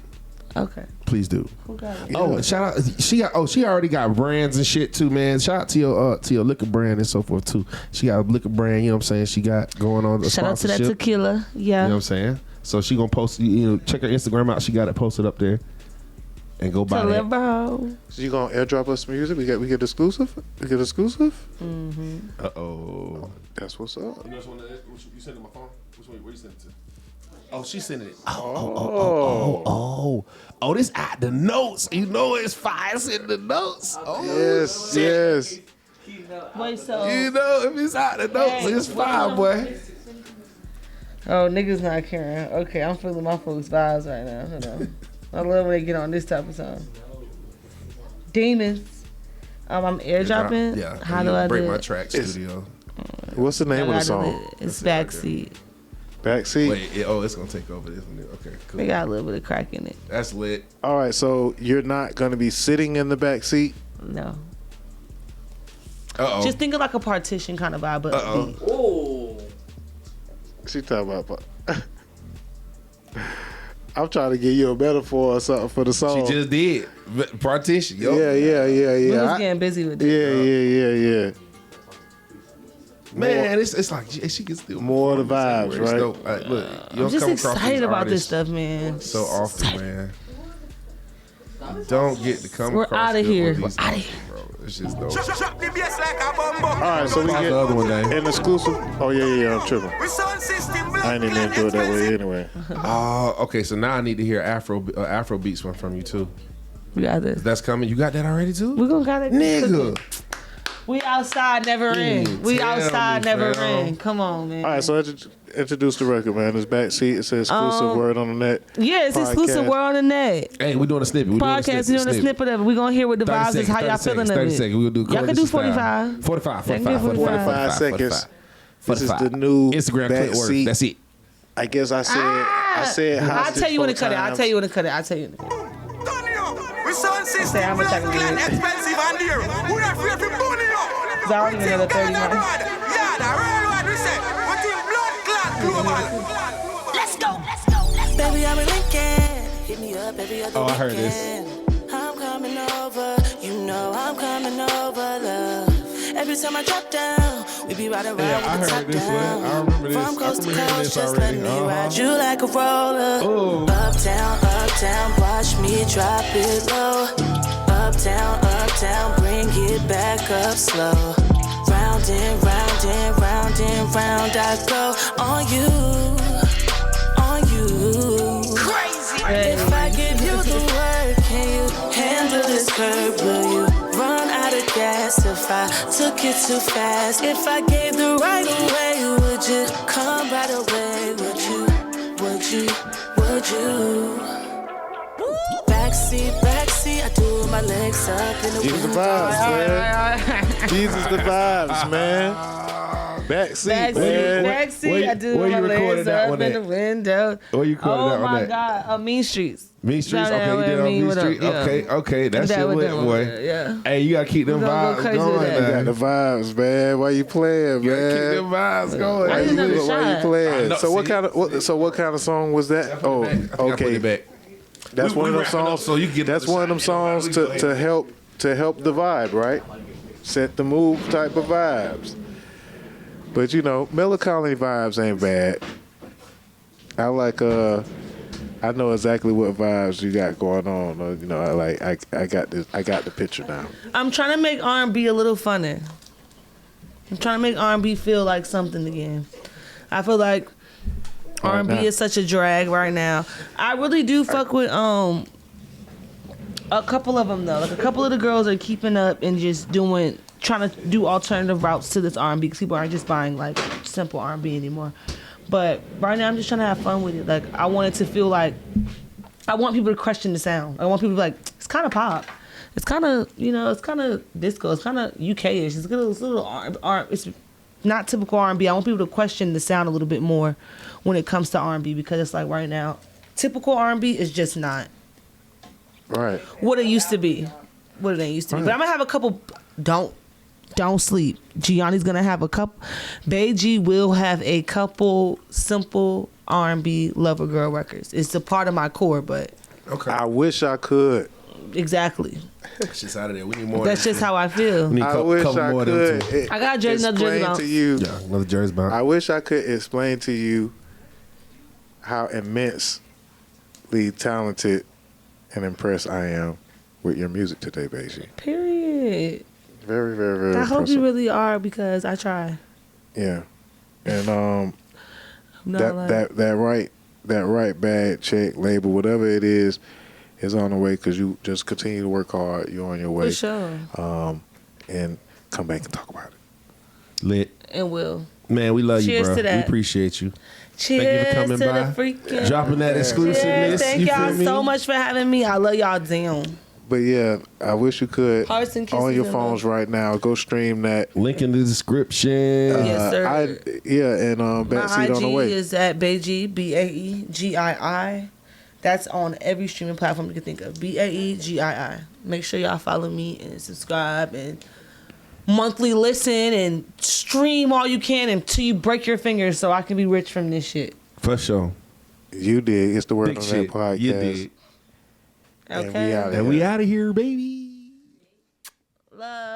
Okay. Please do. Who got it? Oh, and shout out. She already got brands and shit too, man. Shout out to your liquor brand and so forth too. She got a liquor brand, you know what I'm saying? She got going on a Shout out to that sponsorship. tequila. Yeah. You know what I'm saying? So she gonna post, check her Instagram out. She got it posted up there. And go buy that. Deliver. So you gonna airdrop us some music? We get exclusive. We get exclusive. Uh-oh. That's what's up. You know which one that is? You sent it to my phone? Which one? Where you sent it to? Oh, she sent it. Oh, this out the notes. You know it's fire. It's in the notes. Oh, Yes. Wait, so. you know if it's out the notes, Hey, it's fire, boy. Oh, niggas not caring. Okay, I'm feeling my folks' vibes right now. Hold on. I love when they get on this type of song. Demons. I'm airdropping. Yeah. How do I break do my it? track studio? What's the name of the I gotta song? do it. It's That's it right backseat. Backseat. Wait. It's gonna take over this one. Okay. Cool. They got a little bit of crack in it. That's lit. All right, so you're not gonna be sitting in the back seat. No. Uh oh. Just think of like a partition kind of vibe, but Uh-oh. beat. Oh. She talking about. I'm trying to give you a metaphor or something for the song. She just did. Partition. Yo. Yeah. We was I- getting busy with yeah, it. yeah. Man, it's like she can still More of the perform vibes, the same way. It's right? dope. Look, you I'm don't just come across excited these about this artists stuff, man. so often, man. You don't get to come We're across outta good here. with these We're outta artists, bro. It's just dope. Drop the bass like a bumbo. All right, so we Pause get the other one, Dave. an exclusive. Oh yeah, I'm tripping. We sound system I ain't even do it that way anyway. Oh, okay. So now I need to hear Afro beats from you too. We got this. That's coming. You got that already too, We gonna got it. nigga. We outside, never in. We tell outside, me, never fam. in. Come on, man. All right, so introduce the record, man. It's backseat. It's an exclusive word on the net. Yeah, it's exclusive. Podcast. We're on the net. Hey, we doing a snippet. We Podcast, we're doing a snippet of it. We're gonna hear what the 30 vibes is, seconds, how y'all 30 feeling seconds, of 30 it. seconds. We'll do Y'all can do coalition style. 45. 45. They can do 45 seconds. This is the new Instagram clip word. backseat. That's it. I guess I said. I'll hostage tell you when to 4 cut it. I'll times. tell you when to cut it. I'll tell you. We sound Say system how much I can blood do. clot expensive and dear. Who not free for money yo? Cause I don't even know the 30 Ghana minutes. abroad. Yeah, the real one we say. We think blood clot global. Let's go. Baby, I've been linking. Hit me up every other Oh, I heard this. weekend. I'm coming over. You know I'm coming over, love. Every time I drop down, we be riding around Yeah, I with the heard top this one. down. I remember this. From coast to I remember coast, this just let already. me ride you like a roller. Oh. Uptown, watch me drop it low. Uptown, bring it back up slow. Round and round and round and round I go on you. Crazy. If I give you the word, can you handle this curve? Will you run out of gas if I took it too fast? If I gave the right away, would you come right away? Would you? Backseat, I do my legs up in the Jesus the window. vibes, man. Jesus the vibes, man. Backseat, man. Backseat, I do where my you recorded legs that up one in at? the window. Where you recorded Oh that one my at? God, Mean Streets. Mean Streets, okay, you did on Mean Street. Okay, that's That your with lit, them, boy. yeah. Hey, you gotta keep them We gonna go vibes crazy going, with that. You got man. the vibes, man. Why you playing, You gotta keep man? them vibes going. I didn't know the Why you shot. I playing? know, So what see? kind of song was that? Oh, I put okay. it back. That's We one of them wrapping up, songs. so you get That's the one of them shot. songs to help the vibe, right? Set the mood type of vibes. But you know, melancholy vibes ain't bad. I like I know exactly what vibes you got going on. You know, I got the picture now. I'm trying to make R&B a little funner. I'm trying to make R&B feel like something again. I feel like R&B now. is such a drag right now. I really do fuck with a couple of them though. Like a couple of the girls are keeping up and just trying to do alternative routes to this R&B because people aren't just buying like simple R&B anymore. But right now I'm just trying to have fun with it. Like I want it to feel like I want people to question the sound. I want people to be like, it's kind of pop. It's kind of, it's kind of disco. It's kind of UK-ish. It's a little R. It's not typical R&B. I want people to question the sound a little bit more when it comes to R&B because it's like right now, typical R&B is just not Right. what it used to be. What it ain't used to be. But I'm gonna have a couple. Don't sleep. Gianni's gonna have a couple. BaeGii will have a couple simple R&B lover girl records. It's a part of my core, but Okay. I wish I could. exactly. It's just out of there. We need more. That's just how I feel. We need I wish couple I more of them could. too. I got another jersey explain bounce. to you. Yeah, another jersey bounce. I wish I could explain to you how immensely talented and impressed I am with your music today, BaeGii. Period. Very, very, very I hope impressive. you really are because I try. Yeah. And No, that right bag, check, label, whatever it is on the way because you just continue to work hard. You're on your way. for sure. And come back and talk about it. Lit. And will. Man, we love Cheers you, bro. to that. We appreciate you. Cheers Thank you for coming to by. the freaking. Dropping that exclusiveness. Cheers. Thank you y'all feel me? so much for having me. I love y'all down. But yeah, I wish you could Hearts and kisses on your and phones love. right now. Go stream that. Link in the description. Yes, sir. And My backseat on the IG way. is at BaeGii, BaeGii. That's on every streaming platform you can think of. BaeGii. Make sure y'all follow me and subscribe and monthly listen and stream all you can until you break your fingers so I can be rich from this shit. For sure. You did. It's the word Big on shit. that podcast. You did. And we Okay. out And we out of here, baby. Love.